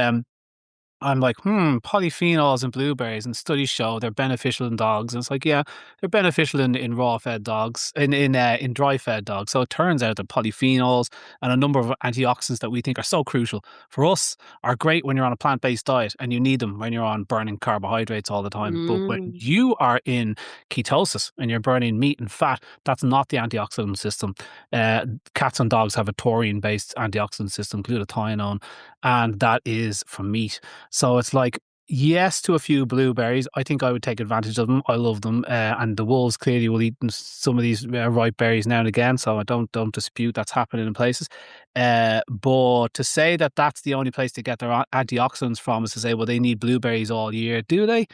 I'm like, polyphenols in blueberries, and studies show they're beneficial in dogs. And it's like, yeah, they're beneficial in raw fed dogs, in dry fed dogs. So it turns out that polyphenols and a number of antioxidants that we think are so crucial for us are great when you're on a plant based diet, and you need them when you're on burning carbohydrates all the time. But when Mm. you are in ketosis and you're burning meat and fat, that's not the antioxidant system. Cats and dogs have a taurine based antioxidant system, glutathione, and that is from meat. So it's like, yes to a few blueberries. I think I would take advantage of them. I love them. And the wolves clearly will eat some of these ripe berries now and again. So I don't dispute that's happening in places. But to say that that's the only place to get their antioxidants from is to say, well, they need blueberries all year. Do they?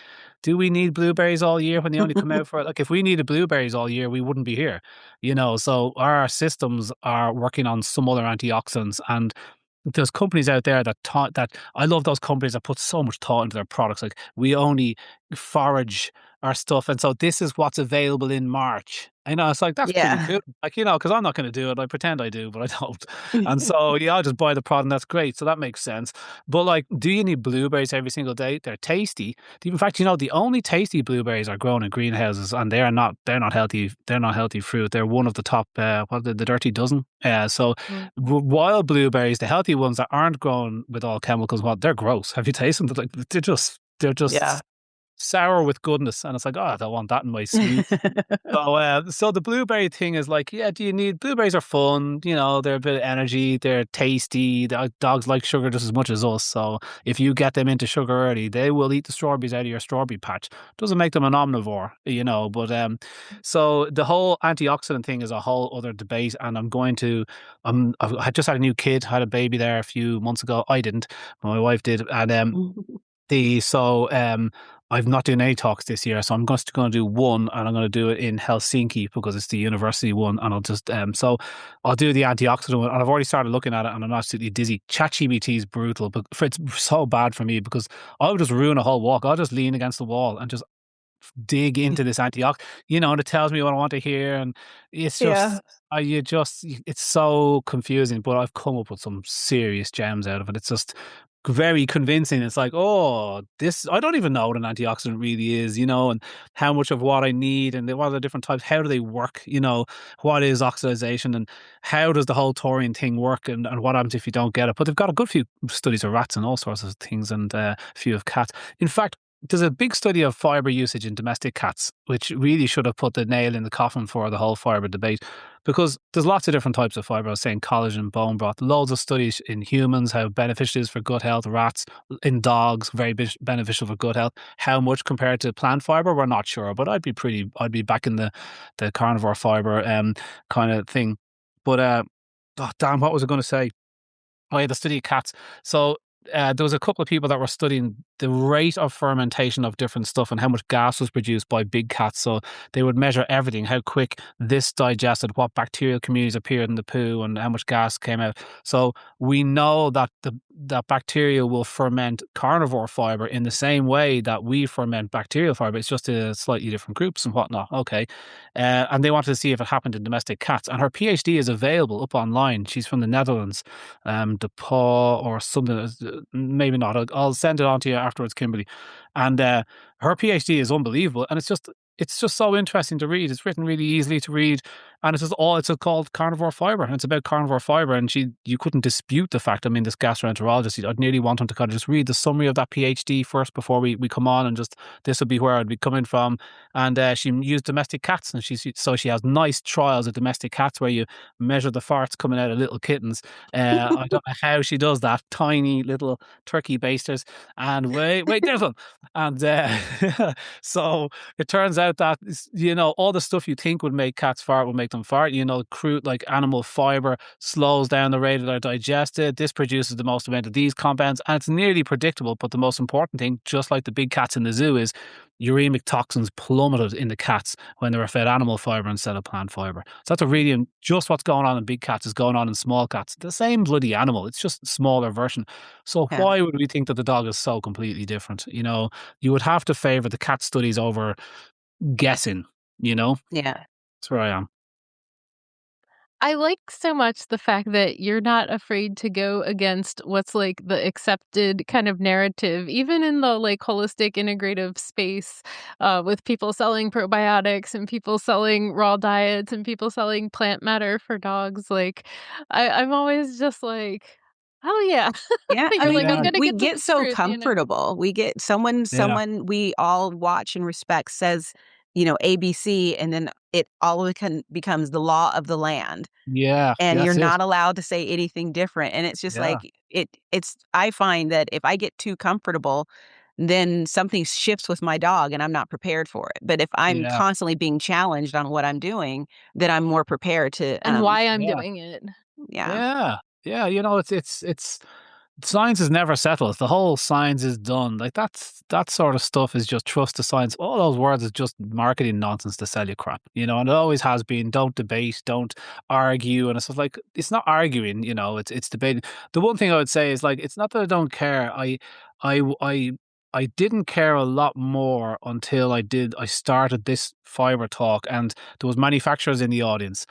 Do we need blueberries all year when they only come out for, like, if we needed blueberries all year, we wouldn't be here, So our systems are working on some other antioxidants, and there's companies out there that I love those companies that put so much thought into their products. Like, we only forage our stuff, and so this is what's available in March. It's like, that's pretty Yeah. cool. Like, because I'm not going to do it. I pretend I do, but I don't. And so, yeah, I'll just buy the product. And that's great. So that makes sense. But like, do you need blueberries every single day? They're tasty. In fact, the only tasty blueberries are grown in greenhouses, and they're not healthy. They're not healthy fruit. They're one of the top, the dirty dozen. So Mm. wild blueberries, the healthy ones that aren't grown with all chemicals, they're gross. Have you tasted them? Like, they're just Yeah. sour with goodness, and it's like, I don't want that in my smoothie. So the blueberry thing is like, yeah, do you need blueberries? Are fun, they're a bit of energy, they're tasty. The dogs like sugar just as much as us. So if you get them into sugar early, they will eat the strawberries out of your strawberry patch. Doesn't make them an omnivore, But so the whole antioxidant thing is a whole other debate, and I just had a new kid, had a baby there a few months ago. I didn't, my wife did, and the so I'm not doing any talks this year, so I'm just going to do one, and I'm going to do it in Helsinki because it's the university one, and I'll do the antioxidant one, and I've already started looking at it, and I'm absolutely dizzy. ChatGPT is brutal, but it's so bad for me because I would just ruin a whole walk. I'll just lean against the wall and just dig into this antioxidant, and it tells me what I want to hear, and it's Yeah. just, it's so confusing. But I've come up with some serious gems out of it. It's just very convincing. It's like, oh, this, I don't even know what an antioxidant really is, and how much of what I need, and what are the different types, how do they work, what is oxidization, and how does the whole taurine thing work, and what happens if you don't get it. But they've got a good few studies of rats and all sorts of things, and a few of cats. In fact, there's a big study of fiber usage in domestic cats, which really should have put the nail in the coffin for the whole fiber debate, because there's lots of different types of fiber. I was saying collagen, bone broth, loads of studies in humans, how beneficial it is for gut health, rats, in dogs, very beneficial for gut health. How much compared to plant fiber, we're not sure, but I'd be back in the carnivore fiber kind of thing. But oh, damn, what was I going to say? Oh, yeah, the study of cats. So there was a couple of people that were studying the rate of fermentation of different stuff and how much gas was produced by big cats. So they would measure everything, how quick this digested, what bacterial communities appeared in the poo, and how much gas came out. So we know that that bacteria will ferment carnivore fiber in the same way that we ferment bacterial fiber. It's just in slightly different groups and whatnot. Okay. And they wanted to see if it happened in domestic cats. And her PhD is available up online. She's from the Netherlands, De Paw or something. Maybe not. I'll send it on to you afterwards, Kimberly. And her PhD is unbelievable, and it's just so interesting to read. It's written really easily to read, And it's called carnivore fiber, and it's about carnivore fiber. And you couldn't dispute the fact. I mean, this gastroenterologist, I'd nearly want him to kind of just read the summary of that PhD first before we come on, and just this would be where I'd be coming from. And she used domestic cats, and she has nice trials of domestic cats where you measure the farts coming out of little kittens. I don't know how she does that. Tiny little turkey basters, and wait, there's one, and so it turns out that all the stuff you think would make cats fart will make them fart. Crude like animal fiber slows down the rate that they're digested. This produces the most amount of these compounds, and it's nearly predictable. But the most important thing, just like the big cats in the zoo, is uremic toxins plummeted in the cats when they were fed animal fiber instead of plant fiber. So that's just what's going on in big cats is going on in small cats. The same bloody animal, it's just a smaller version. So Yeah. why would we think that the dog is so completely different? You would have to favor the cat studies over guessing. Yeah. That's where I am. I like so much the fact that you're not afraid to go against what's like the accepted kind of narrative, even in the like holistic integrative space, with people selling probiotics and people selling raw diets and people selling plant matter for dogs. Like, I'm always just like, oh yeah, Yeah, I you're mean, like, I'm Yeah, gonna we get to get the so truth, you know? comfortable. We get yeah, someone we all watch and respect says, ABC, and then it all of a sudden becomes the law of the land, yeah. and you're That's it. not allowed to say anything different, and it's just Yeah, like it's I find that if I get too comfortable, then something shifts with my dog and I'm not prepared for it. But if I'm yeah, constantly being challenged on what I'm doing, then I'm more prepared to And why I'm yeah, doing it. yeah. yeah, yeah. It's science is never settled. The whole science is done. Like that sort of stuff is just trust the science. All those words is just marketing nonsense to sell you crap. And it always has been. Don't debate, don't argue, and it's just like it's not arguing. It's debating. The one thing I would say is like it's not that I don't care. I I I didn't care a lot more until I started this fiber talk, and there was manufacturers in the audience.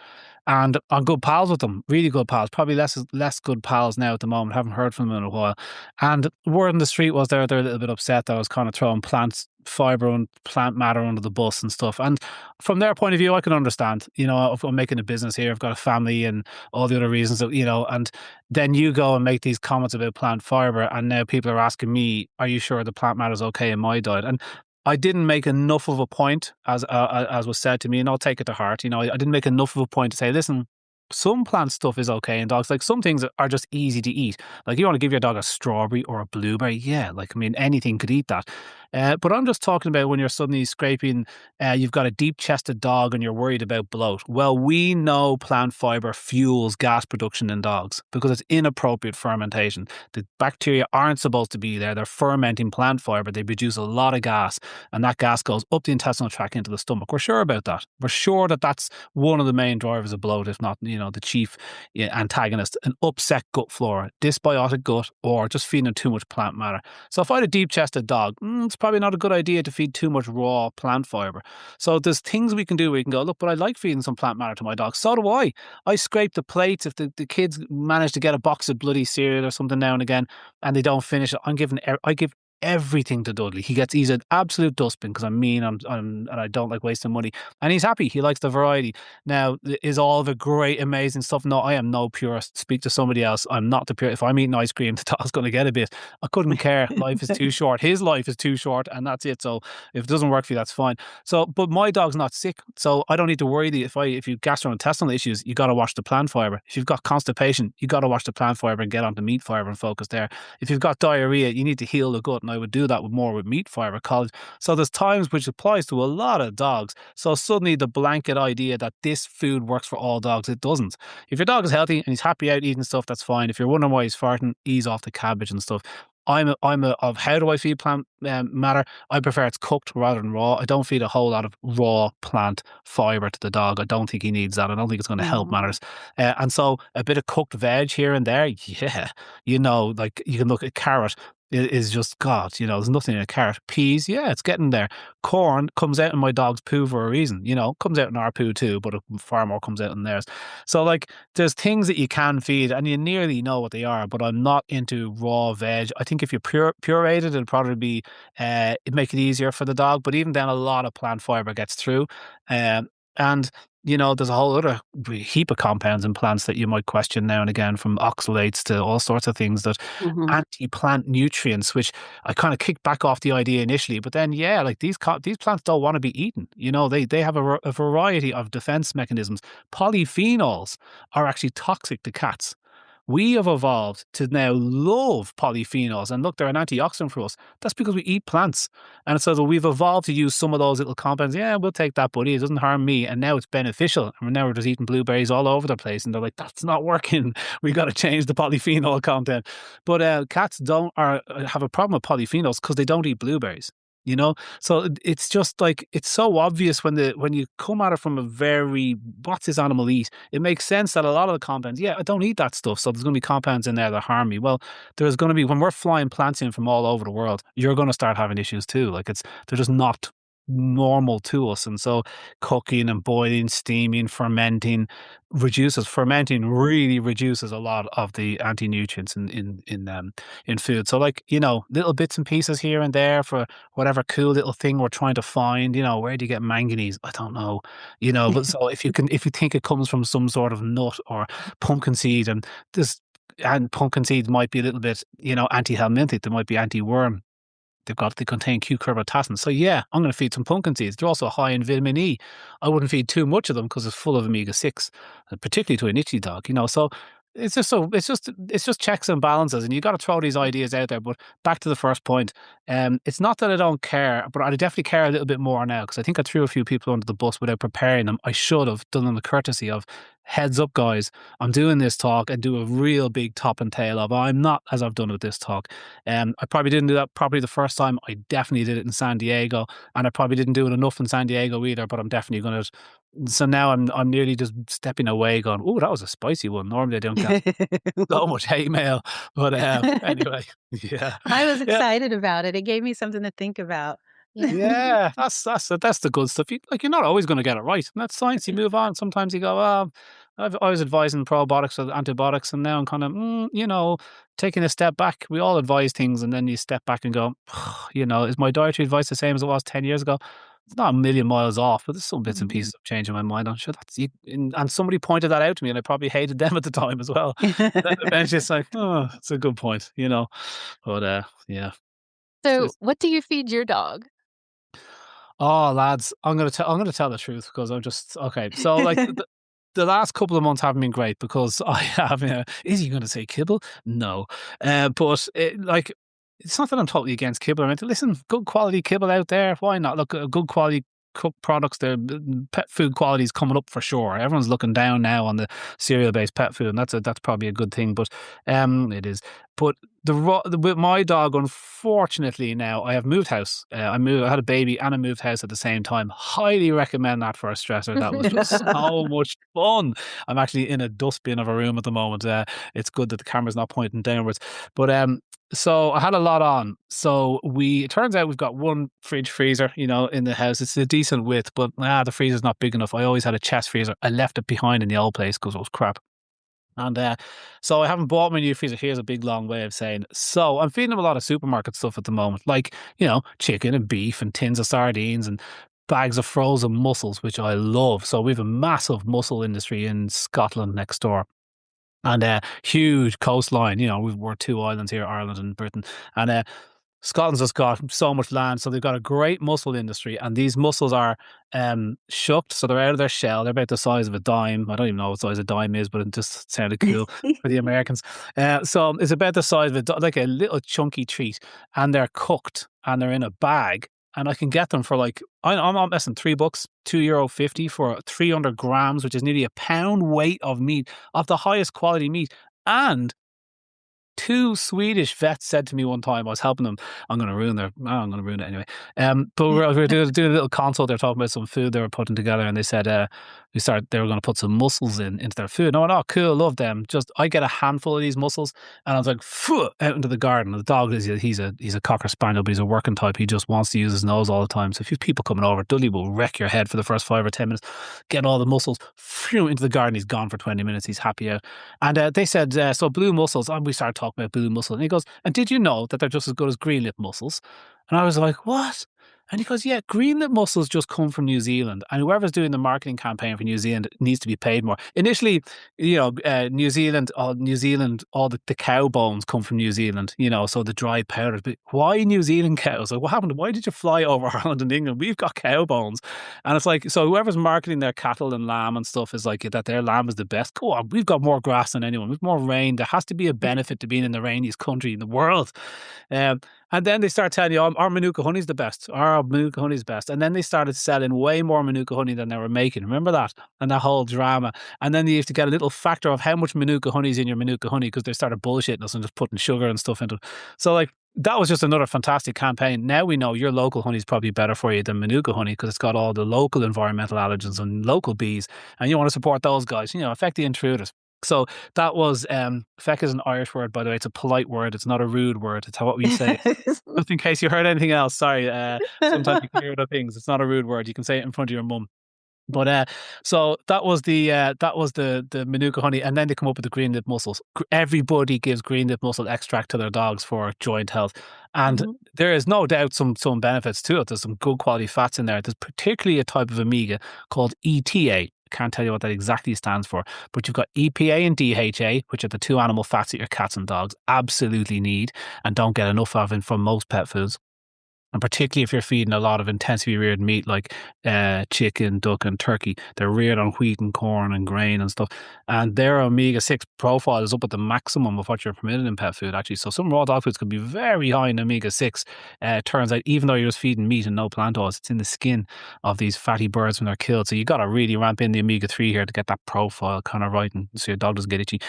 And I'm good pals with them, really good pals. Probably less good pals now at the moment. Haven't heard from them in a while. And word on the street was they're a little bit upset that I was kind of throwing plant fiber and plant matter under the bus and stuff. And from their point of view, I can understand. If I'm making a business here, I've got a family and all the other reasons that. And then you go and make these comments about plant fiber, and now people are asking me, "Are you sure the plant matter is okay in my diet?" And I didn't make enough of a point, as was said to me, and I'll take it to heart. I didn't make enough of a point to say, listen, some plant stuff is okay in dogs. Like some things are just easy to eat. Like you want to give your dog a strawberry or a blueberry, yeah. Like I mean, anything could eat that. But I'm just talking about when you're suddenly scraping. You've got a deep-chested dog and you're worried about bloat. Well, we know plant fiber fuels gas production in dogs because it's inappropriate fermentation. The bacteria aren't supposed to be there. They're fermenting plant fiber. They produce a lot of gas, and that gas goes up the intestinal tract into the stomach. We're sure about that. We're sure that that's one of the main drivers of bloat, if not, the chief antagonist. An upset gut flora, dysbiotic gut, or just feeding too much plant matter. So if I had a deep-chested dog, it's probably not a good idea to feed too much raw plant fiber. So there's things we can do. We can go, look, but I like feeding some plant matter to my dog. So do I. I scrape the plates if the kids manage to get a box of bloody cereal or something now and again, and they don't finish it. I give everything to Dudley. He's an absolute dustbin because I'm mean and I don't like wasting money. And he's happy. He likes the variety. Now, is all the great, amazing stuff? No, I am no purist. Speak to somebody else. I'm not the purist. If I'm eating ice cream, the dog's going to get a bit. I couldn't care. Life is too short. His life is too short, and that's it. So if it doesn't work for you, that's fine. So, but my dog's not sick, so I don't need to worry. If you've gastrointestinal issues, you got to watch the plant fiber. If you've got constipation, you got to watch the plant fiber and get onto meat fiber and focus there. If you've got diarrhea, you need to heal the gut, and I would do that with meat fiber college. So there's times which applies to a lot of dogs. So suddenly the blanket idea that this food works for all dogs, it doesn't. If your dog is healthy and he's happy out eating stuff, that's fine. If you're wondering why he's farting, ease off the cabbage and stuff. Of how do I feed plant matter? I prefer it's cooked rather than raw. I don't feed a whole lot of raw plant fiber to the dog. I don't think he needs that. I don't think it's going to help Mhm. matters. And so a bit of cooked veg here and there, yeah. Like you can look at carrot is just God, there's nothing in a carrot. Peas, yeah, it's getting there. Corn comes out in my dog's poo for a reason, comes out in our poo too, but far more comes out in theirs. So like there's things that you can feed and you nearly know what they are, but I'm not into raw veg. I think if you puree it'll probably be it'd make it easier for the dog, but even then a lot of plant fiber gets through. And there's a whole other heap of compounds in plants that you might question now and again, from oxalates to all sorts of things that Mhm. anti-plant nutrients, which I kind of kicked back off the idea initially. But then, yeah, like these plants don't want to be eaten. They have a variety of defense mechanisms. Polyphenols are actually toxic to cats. We have evolved to now love polyphenols, and look, they're an antioxidant for us. That's because we eat plants. And it says, well, we've evolved to use some of those little compounds. Yeah, we'll take that, buddy. It doesn't harm me. And now it's beneficial. And now we're just eating blueberries all over the place. And they're like, that's not working. We got to change the polyphenol content. But cats don't have a problem with polyphenols because they don't eat blueberries. So it's just like, it's so obvious when you come at it from a very, what's this animal eat? It makes sense that a lot of the compounds, yeah, I don't eat that stuff, so there's going to be compounds in there that harm me. Well, there's going to be, when we're flying plants in from all over the world, you're going to start having issues too. Like, they're just not normal to us. And so cooking and boiling, steaming, fermenting really reduces a lot of the anti-nutrients in food. So, like, little bits and pieces here and there for whatever cool little thing we're trying to find. Where do you get manganese? I don't know. But so if you think it comes from some sort of nut or pumpkin seed, and pumpkin seeds might be a little bit, anti-helminthic, they might be anti-worm. They contain cucurbitacin. So yeah, I'm going to feed some pumpkin seeds. They're also high in vitamin E. I wouldn't feed too much of them because it's full of omega-6, particularly to an itchy dog. So it's just checks and balances, and you got to throw these ideas out there. But back to the first point, it's not that I don't care, but I definitely care a little bit more now, because I think I threw a few people under the bus without preparing them. I should have done them the courtesy of, heads up, guys, I'm doing this talk, and do a real big top and tail of, I'm not as I've done with this talk. I probably didn't do that properly the first time. I definitely did it in San Diego, and I probably didn't do it enough in San Diego either, but I'm definitely going to. So now I'm nearly just stepping away going, oh, that was a spicy one. Normally I don't get so much hate mail. But anyway, yeah. I was Yeah. excited about it. It gave me something to think about. Yeah, that's the good stuff. You're not always going to get it right. And that's science. You move on. Sometimes you go, I was advising probiotics or antibiotics, and now I'm kind of, taking a step back. We all advise things, and then you step back and go, is my dietary advice the same as it was 10 years ago? It's not a million miles off, but there's some bits and pieces of changing my mind. I'm sure that's you. And somebody pointed that out to me, and I probably hated them at the time as well. Then eventually it's like, oh, it's a good point. But yeah. So, what do you feed your dog? Oh, lads, I'm gonna tell the truth, because I'm just okay. So, like, the last couple of months haven't been great because I have. Is he going to say kibble? No, but it's not that I'm totally against kibble. I mean, listen, good quality kibble out there. Why not? Look, good quality cooked products. The pet food quality is coming up for sure. Everyone's looking down now on the cereal based pet food, and that's probably a good thing. But it is. But with my dog, unfortunately, now I have moved house. I had a baby and I moved house at the same time. Highly recommend that for a stressor. That was just so much fun. I'm actually in a dustbin of a room at the moment. It's good that the camera's not pointing downwards. But so I had a lot on. So it turns out we've got one fridge freezer, in the house. It's a decent width, but the freezer's not big enough. I always had a chest freezer. I left it behind in the old place because it was crap. And so I haven't bought my new freezer. Here's a big long way of saying. So I'm feeding them a lot of supermarket stuff at the moment, like, chicken and beef and tins of sardines and bags of frozen mussels, which I love. So we have a massive mussel industry in Scotland next door. And huge coastline. We're two islands here, Ireland and Britain. And Scotland's just got so much land, so they've got a great mussel industry, and these mussels are shucked, so they're out of their shell. They're about the size of a dime. I don't even know what size a dime is, but it just sounded cool for the Americans. So it's about the size of like a little chunky treat, and they're cooked, and they're in a bag, and I can get them for like, I'm not messing, $3, €2.50 for 300 grams, which is nearly a pound weight of meat, of the highest quality meat. And two Swedish vets said to me one time, I was helping them. I'm going to ruin it anyway. But we were doing a little consult. They're talking about some food they were putting together, and they said they were going to put some mussels into their food. And I went, oh, cool, love them. Just I get a handful of these mussels, and I was like, phew, out into the garden. The dog he's a cocker spaniel, but he's a working type. He just wants to use his nose all the time. So if you have people coming over, Dudley will wreck your head for the first 5 or 10 minutes. Get all the mussels, phew, into the garden. He's gone for 20 minutes. He's happy out. And they said, so blue mussels. And we started talking about blue mussels. And he goes, and did you know that they're just as good as green lip mussels? And I was like, what? And he goes, yeah, greenlet mussels just come from New Zealand. And whoever's doing the marketing campaign for New Zealand needs to be paid more. Initially, New Zealand, all the cow bones come from New Zealand, so the dry powders. But why New Zealand cows? Like, what happened? Why did you fly over Ireland and England? We've got cow bones. And it's like, so whoever's marketing their cattle and lamb and stuff is like that their lamb is the best. Go on, we've got more grass than anyone. We've more rain. There has to be a benefit to being in the rainiest country in the world. Um, and then they start telling you, oh, our Manuka honey's the best. Our Manuka honey's best. And then they started selling way more Manuka honey than they were making. Remember that? And that whole drama. And then you have to get a little factor of how much Manuka honey's in your Manuka honey because they started bullshitting us and just putting sugar and stuff into it. So, like, that was just another fantastic campaign. Now we know your local honey is probably better for you than Manuka honey because it's got all the local environmental allergens and local bees. And you want to support those guys, affect the intruders. So that was feck is an Irish word, by the way. It's a polite word. It's not a rude word. It's what we say. Just in case you heard anything else. Sorry. Sometimes you can hear other things. It's not a rude word. You can say it in front of your mum. But so that was the Manuka honey, and then they come up with the green lip mussels. Everybody gives green lip mussel extract to their dogs for joint health, and there is no doubt some benefits to it. There's some good quality fats in there. There's particularly a type of omega called ETA. Can't tell you what that exactly stands for, but you've got EPA and DHA, which are the two animal fats that your cats and dogs absolutely need and don't get enough of from most pet foods. And particularly if you're feeding a lot of intensively reared meat like chicken, duck, and turkey, they're reared on wheat and corn and grain and stuff. And their omega-6 profile is up at the maximum of what you're permitted in pet food, actually. So some raw dog foods could be very high in omega-6. Turns out, even though you're just feeding meat and no plant oils, it's in the skin of these fatty birds when they're killed. So you got to really ramp in the omega-3 here to get that profile kind of right, and so your dog doesn't get itchy.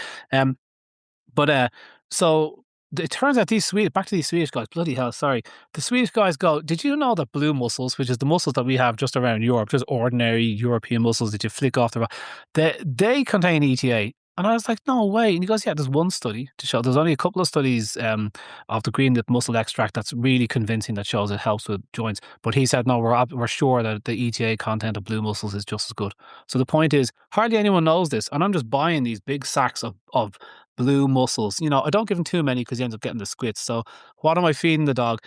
So it turns out back to these Swedish guys, bloody hell, sorry. The Swedish guys go, did you know that blue mussels, which is the mussels that we have just around Europe, just ordinary European mussels that you flick off the rock, they contain ETA? And I was like, no way. And he goes, yeah, there's one study to show. There's only a couple of studies of the green lip mussel extract that's really convincing that shows it helps with joints. But he said, no, we're sure that the ETA content of blue mussels is just as good. So the point is, hardly anyone knows this. And I'm just buying these big sacks of blue mussels. I don't give him too many because he ends up getting the squits. So what am I feeding the dog?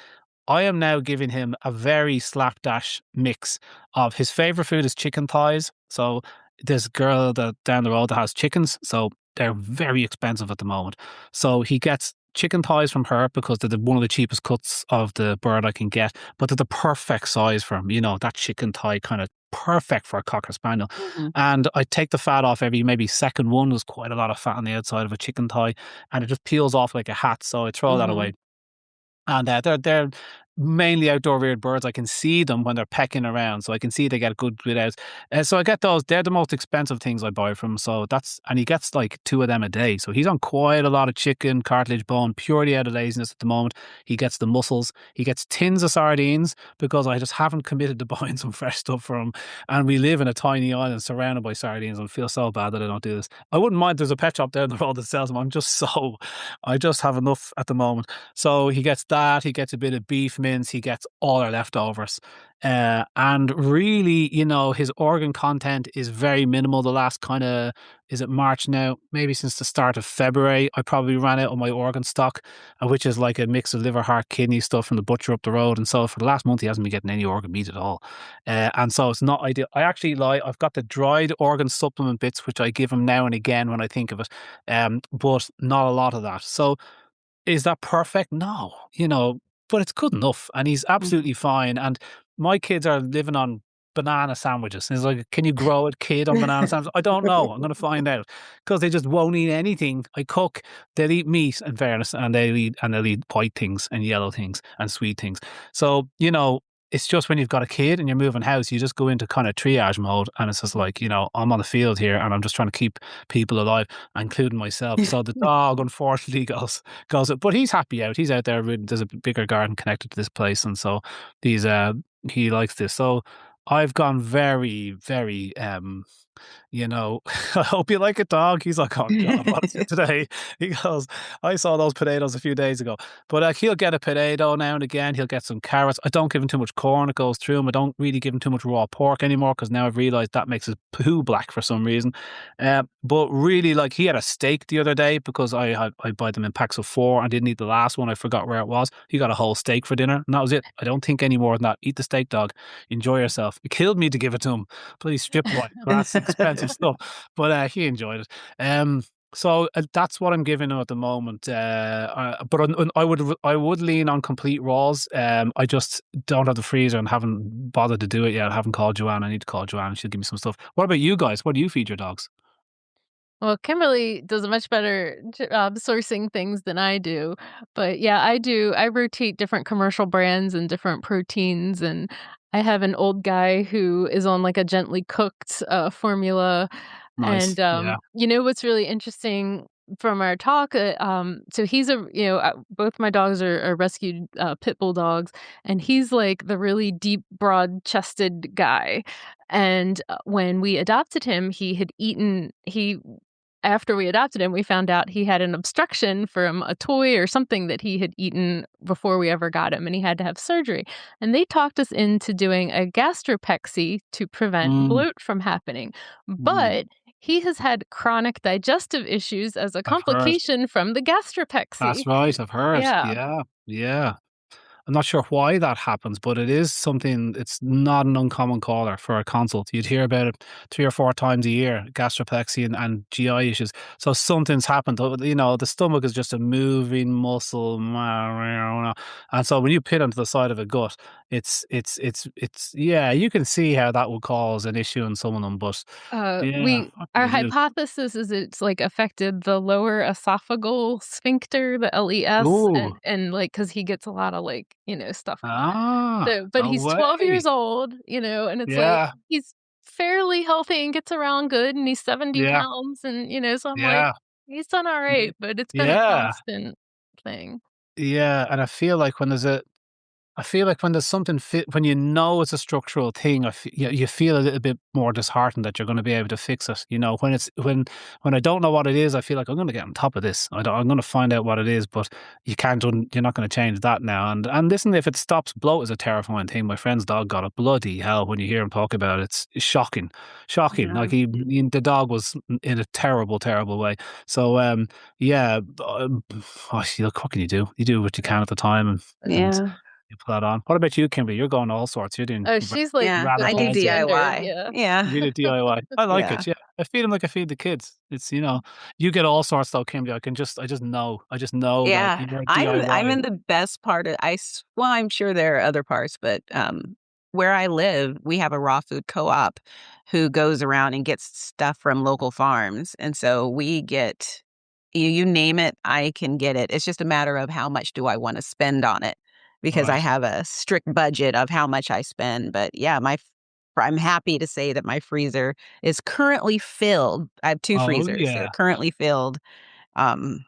I am now giving him a very slapdash mix of his favorite food is chicken thighs. So there's a girl down the road that has chickens, so they're very expensive at the moment. So he gets chicken thighs from her because they're one of the cheapest cuts of the bird I can get, but they're the perfect size for him. That chicken thigh kind of perfect for a Cocker Spaniel. And I take the fat off maybe second one. There's quite a lot of fat on the outside of a chicken thigh, and it just peels off like a hat. So I throw that away. And they're mainly outdoor reared birds. I can see them when they're pecking around, so I can see they get a good bit out. So I get those. They're the most expensive things I buy from him. So and he gets like 2 of them a day. So he's on quite a lot of chicken, cartilage, bone, purely out of laziness at the moment. He gets the mussels. He gets tins of sardines because I just haven't committed to buying some fresh stuff for him. And we live in a tiny island surrounded by sardines, and I feel so bad that I don't do this. I wouldn't mind. There's a pet shop down the road that sells them. I just have enough at the moment. So he gets that. He gets a bit of beef mince. He gets all our leftovers. And really, his organ content is very minimal. The last is it March now? Maybe since the start of February, I probably ran out of my organ stock, which is like a mix of liver, heart, kidney stuff from the butcher up the road. And so for the last month, he hasn't been getting any organ meat at all. And so it's not ideal. I actually lie. I've got the dried organ supplement bits, which I give him now and again when I think of it. But not a lot of that. So is that perfect? No, but it's good enough, and he's absolutely fine. And my kids are living on banana sandwiches. And it's like, can you grow a kid on banana sandwiches? I don't know. I'm going to find out because they just won't eat anything I cook. They'll eat meat, in fairness, and they'll eat white things and yellow things and sweet things. So it's just when you've got a kid and you're moving house, you just go into kind of triage mode, and it's just like, I'm on the field here and I'm just trying to keep people alive, including myself. So the dog, unfortunately, goes, but he's happy out. He's out there. There's a bigger garden connected to this place, and so he likes this. So I've gone very, very I hope you like it, dog. He's like, oh God, what's it today? He goes, I saw those potatoes a few days ago. But he'll get a potato now and again. He'll get some carrots. I don't give him too much corn. It goes through him. I don't really give him too much raw pork anymore because now I've realized that makes his poo black for some reason. But really, like he had a steak the other day because I buy them in packs of 4 and didn't eat the last one. I forgot where it was. He got a whole steak for dinner and that was it. I don't think any more than that. Eat the steak, dog. Enjoy yourself. It killed me to give it to him. Please strip loin. That's expensive stuff, but he enjoyed it. So that's what I'm giving him at the moment. But I would lean on complete raws. I just don't have the freezer and haven't bothered to do it yet. I haven't called Joanne. I need to call Joanne. She'll give me some stuff. What about you guys? What do you feed your dogs? Well, Kimberly does a much better job sourcing things than I do. But yeah, I do. I rotate different commercial brands and different proteins. And I have an old guy who is on like a gently cooked formula. Nice. And Yeah. what's really interesting from our talk, so he's both my dogs are rescued pit bull dogs, and he's like the really deep, broad-chested guy. And when we adopted him, he after we adopted him, we found out he had an obstruction from a toy or something that he had eaten before we ever got him, and he had to have surgery. And they talked us into doing a gastropexy to prevent Mm, bloat from happening. mm, But he has had chronic digestive issues as a I've heard. complication from the gastropexy. That's right. I've heard. Yeah. Yeah. Yeah. I'm not sure why that happens, but it is something, it's not an uncommon caller for a consult. You'd hear about it 3 or 4 times a year, gastroplexy and GI issues. So something's happened. The stomach is just a moving muscle. And so when you pit onto the side of a gut, yeah, you can see how that would cause an issue in some of them. But yeah, We what can our you do? hypothesis is it's, like, affected the lower esophageal sphincter, the LES, Ooh, and, like, because he gets a lot of, like, stuff. So but no he's 12 years way. old, and it's like, Yeah, he's fairly healthy and gets around good, and he's 70 yeah, pounds, and, so I'm like, yeah, "He's done alright," but it's been a yeah. constant thing. Yeah, and I feel like when there's something when you know it's a structural thing, you feel a little bit more disheartened that you're going to be able to fix it. When when I don't know what it is, I feel like I'm going to get on top of this. I'm going to find out what it is, but you're not going to change that now. And listen, if it stops, bloat is a terrifying thing. My friend's dog got it. Bloody hell! When you hear him talk about it, it's shocking, shocking. Yeah. Like the dog was in a terrible, terrible way. So yeah, look, what can you do? You do what you can at the time, and Yeah. you put that on. What about you, Kimberly? You're going all sorts. You're doing Oh, she's like Yeah. the rabbit I do gold beds and standard, DIY. yeah. you Yeah. do DIY. I like Yeah. it. Yeah, I feed them like I feed the kids. You get all sorts though, Kimberly. I just know that Yeah, you're a I'm DIY. in the best part of well, I'm sure there are other parts, but, where I live, we have a raw food co-op who goes around and gets stuff from local farms, and so we get you name it, I can get it. It's just a matter of how much do I wanna spend on it, because I Right. have a strict budget of how much I spend, but yeah, I'm happy to say that my freezer is currently filled. I have 2 Oh freezers. They're yeah. currently filled, um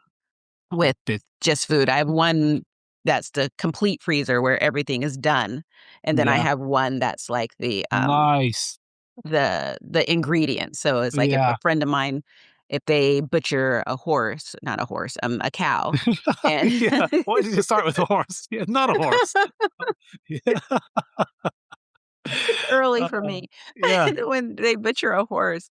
with Bit just food. I have one that's the complete freezer where everything is done, and then I yeah. have one that's like Nice. the ingredients. So it's like if a Yeah. friend of mine, if they butcher a horse, not a horse, a cow, and Yeah. Why did you start with a horse? Yeah, not a horse. Yeah. it's early for Uh, me. yeah. When they butcher a horse,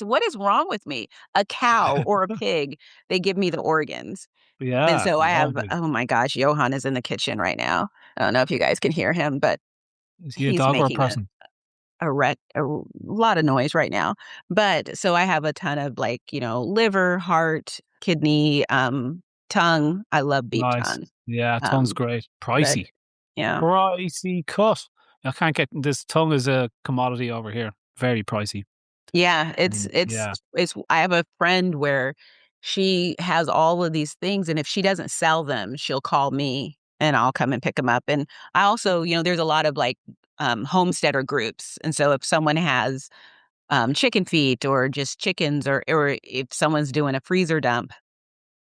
what is wrong with me? A cow or a pig, they give me the organs. And Yeah. so I have Lovely. oh my gosh, Johan is in the kitchen right now. I don't know if you guys can hear him, but Is he a he's dog or a making person? a lot of noise right now. But so I have a ton of like, liver, heart, kidney, tongue. I love beef Nice. tongue. Yeah, tongue's Um, great. but Pricey. yeah. Pricey cut. I can't get this tongue is a commodity over here. Very pricey. Yeah, Yeah. it's I have a friend where she has all of these things, and if she doesn't sell them, she'll call me and I'll come and pick them up. And I also, there's a lot of like homesteader groups. And so if someone has chicken feet or just chickens, or if someone's doing a freezer dump,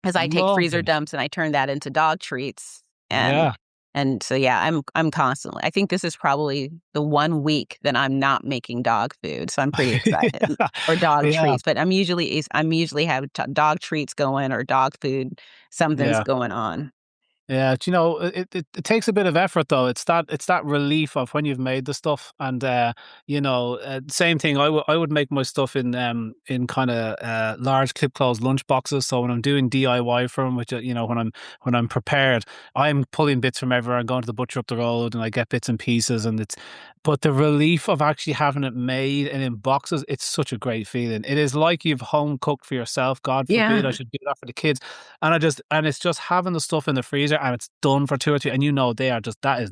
as I take freezer Lovely. dumps and I turn that into dog treats, and Yeah. And so, yeah, I'm constantly. I think this is probably the 1 week that I'm not making dog food, so I'm pretty excited. Or dog Yeah, treats, but I'm usually have dog treats going or dog food. Something's yeah. going on. Yeah, do you know, it takes a bit of effort though. It's that relief of when you've made the stuff, and same thing. I would make my stuff in kind of large clip closed lunch boxes. So when I'm doing DIY for them, which when I'm prepared, I'm pulling bits from everywhere. I'm going to the butcher up the road, and I get bits and pieces, and it's. But the relief of actually having it made and in boxes, it's such a great feeling. It is like you've home cooked for yourself. God forbid I Yeah. should do that for the kids. And it's just having the stuff in the freezer and it's done for 2 or 3, and they are just that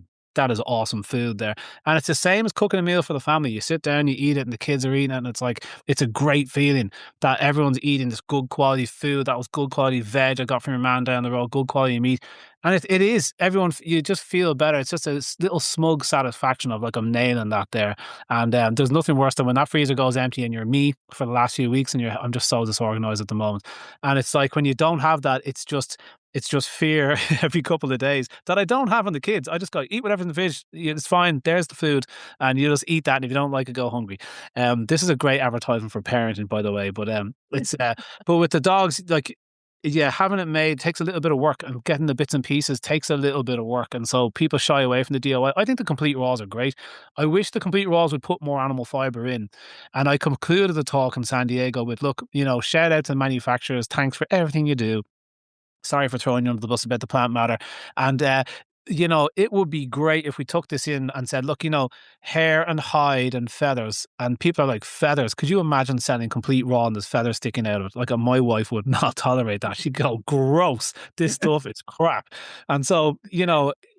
is awesome food there. And it's the same as cooking a meal for the family. You sit down, you eat it, and the kids are eating it, and it's like it's a great feeling that everyone's eating this good quality food. That was good quality veg I got from your man down the road, good quality meat. And it is everyone. You just feel better. It's just a little smug satisfaction of like I'm nailing that there. And there's nothing worse than when that freezer goes empty and you're me for the last few weeks, and I'm just so disorganized at the moment. And it's like when you don't have that, it's just fear every couple of days that I don't have on the kids. I just go eat whatever's in the fridge. It's fine. There's the food, and you just eat that. And if you don't like it, go hungry. This is a great advertisement for parenting, by the way. But it's but with the dogs, like. Yeah, having it made takes a little bit of work, and getting the bits and pieces takes a little bit of work. And so people shy away from the DIY. I think the complete raws are great. I wish the complete raws would put more animal fiber in. And I concluded the talk in San Diego with, look, shout out to manufacturers. Thanks for everything you do. Sorry for throwing you under the bus about the plant matter. And, it would be great if we took this in and said, look, hair and hide and feathers. And people are like, feathers? Could you imagine selling complete raw and there's feathers sticking out of it? Like, my wife would not tolerate that. She'd go, gross. This stuff is crap. And so,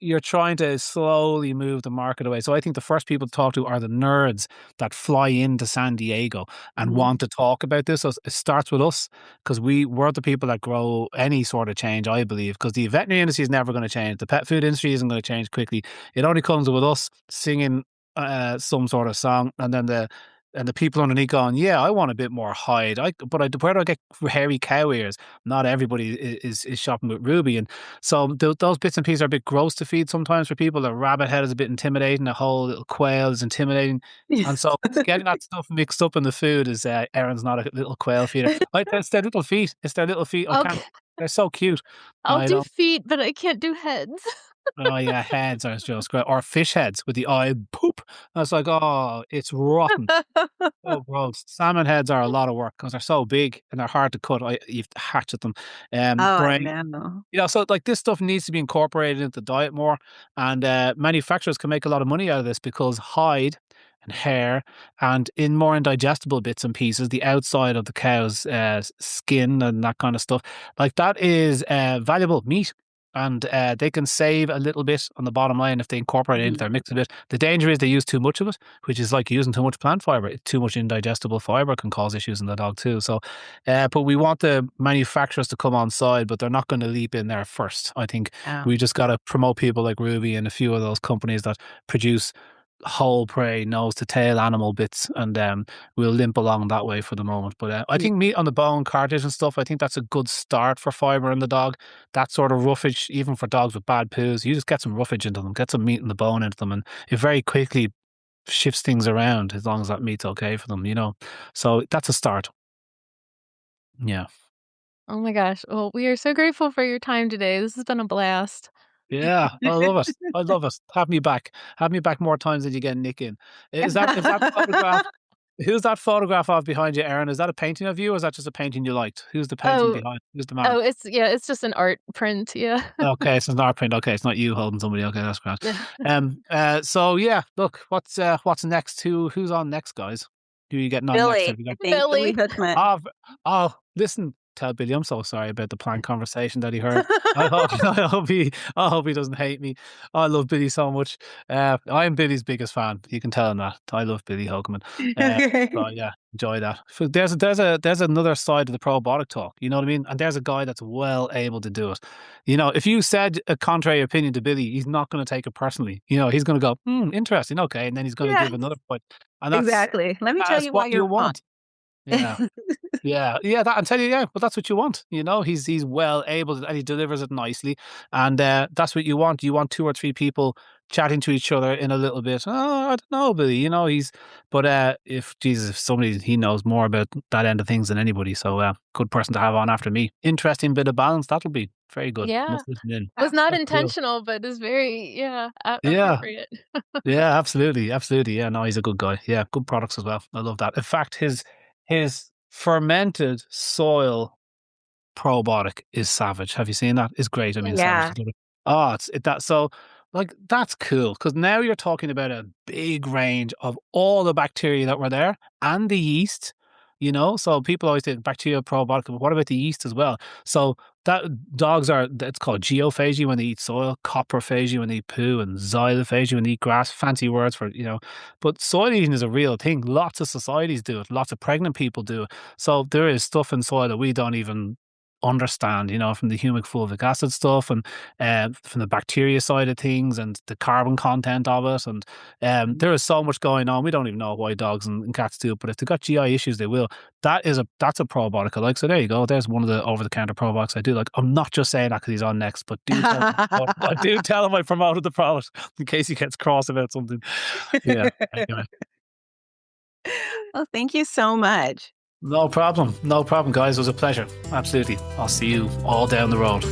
you're trying to slowly move the market away. So I think the first people to talk to are the nerds that fly into San Diego and Mhm. want to talk about this. So it starts with us, because we're the people that grow any sort of change, I believe, because the veterinary industry is never going to change. The pet food industry isn't going to change quickly. It only comes with us singing some sort of song, and then the people underneath going, yeah, I want a bit more hide. Where do I get hairy cow ears? Not everybody is shopping with Ruby, and so those bits and pieces are a bit gross to feed sometimes for people. A rabbit head is a bit intimidating. A whole little quail is intimidating, and so getting that stuff mixed up in the food is Erin's not a little quail feeder. It's their little feet. It's their little feet. I can't. Okay, They're so cute. I'll I do don't. feet, but I can't do heads. Oh yeah, heads are just great. Or fish heads with the eye poop. I was like, oh, it's rotten. Oh, gross. Salmon heads are a lot of work because they're so big and they're hard to cut. You have to hatchet them. Oh, I Brain. know. So like this stuff needs to be incorporated into the diet more, and manufacturers can make a lot of money out of this because hide and hair and in more indigestible bits and pieces, the outside of the cow's skin and that kind of stuff, like that is valuable meat. And they can save a little bit on the bottom line if they incorporate it into Mhm. their mix of it. The danger is they use too much of it, which is like using too much plant fiber. Too much indigestible fiber can cause issues in the dog too. So, but we want the manufacturers to come on side, but they're not going to leap in there first. I think Oh, we just got to promote people like Ruby and a few of those companies that produce whole prey, nose to tail animal bits, and we'll limp along that way for the moment. But I yeah. think meat on the bone, cartilage and stuff, I think that's a good start for fiber in the dog. That sort of roughage, even for dogs with bad poos, you just get some roughage into them, get some meat in the bone into them, and it very quickly shifts things around as long as that meat's okay for them. So that's a start. Yeah. Oh my gosh. Well, we are so grateful for your time today. This has been a blast. Yeah, I love it. I love it. Have me back. Have me back more times than you get Nick in. Is that photograph? Who's that photograph of behind you, Aaron? Is that a painting of you, or is that just a painting you liked? Who's the painting Oh, behind? Who's the man? it's just an art print, yeah. Okay, so it's not a print. Okay, it's not you holding somebody. Okay, that's great. So yeah, look, what's next? Who's on next, guys? Who are you getting on next? Billy, Have you I got? think Billy Billy. Hookman. Oh, listen, tell Billy I'm so sorry about the planned conversation that he heard. I hope, I hope he doesn't hate me. I love Billy so much. I'm Billy's biggest fan. You can tell him that. I love Billy Hokeman. So Okay. yeah, enjoy that. So there's another side of the probiotic talk. You know what I mean? And there's a guy that's well able to do it. If you said a contrary opinion to Billy, he's not going to take it personally. He's going to go, interesting, okay, and then he's going to Yeah, give another point, and that's exactly. Let me tell that's you why what you you're wrong. want. Yeah. Yeah, yeah, that I'm telling you, yeah, but that's what you want. He's well able to, and he delivers it nicely, and that's what you want. You want two or three people chatting to each other in a little bit. Oh, I don't know, Billy. But if somebody he knows more about that end of things than anybody, so good person to have on after me. Interesting bit of balance. That'll be very good. Yeah. Must listen in. Was not That's cool. intentional, but is very, yeah, Yeah, appropriate. yeah, absolutely, absolutely. Yeah, no, he's a good guy. Yeah, good products as well. I love that. In fact, his fermented soil probiotic is savage. Have you seen that? It's great. I mean, savage. Yeah. Oh, that so like that's cool because now you're talking about a big range of all the bacteria that were there and the yeast. So people always say bacteria probiotic, but what about the yeast as well? So that dogs are it's called geophagy when they eat soil, coprophagy when they eat poo, and xylophagy when they eat grass. Fancy words for. But soil eating is a real thing. Lots of societies do it. Lots of pregnant people do it. So there is stuff in soil that we don't even understand, from the humic fulvic acid stuff and from the bacteria side of things and the carbon content of it. And there is so much going on. We don't even know why dogs and cats do it, but if they've got GI issues, they will. That's a probiotic I like. So there you go. There's one of the over-the-counter probiotics I do like. I'm not just saying that because he's on next, but I do tell him I promoted the product in case he gets cross about something. Yeah. Anyway. Well, thank you so much. No problem. No problem, guys. It was a pleasure. Absolutely. I'll see you all down the road.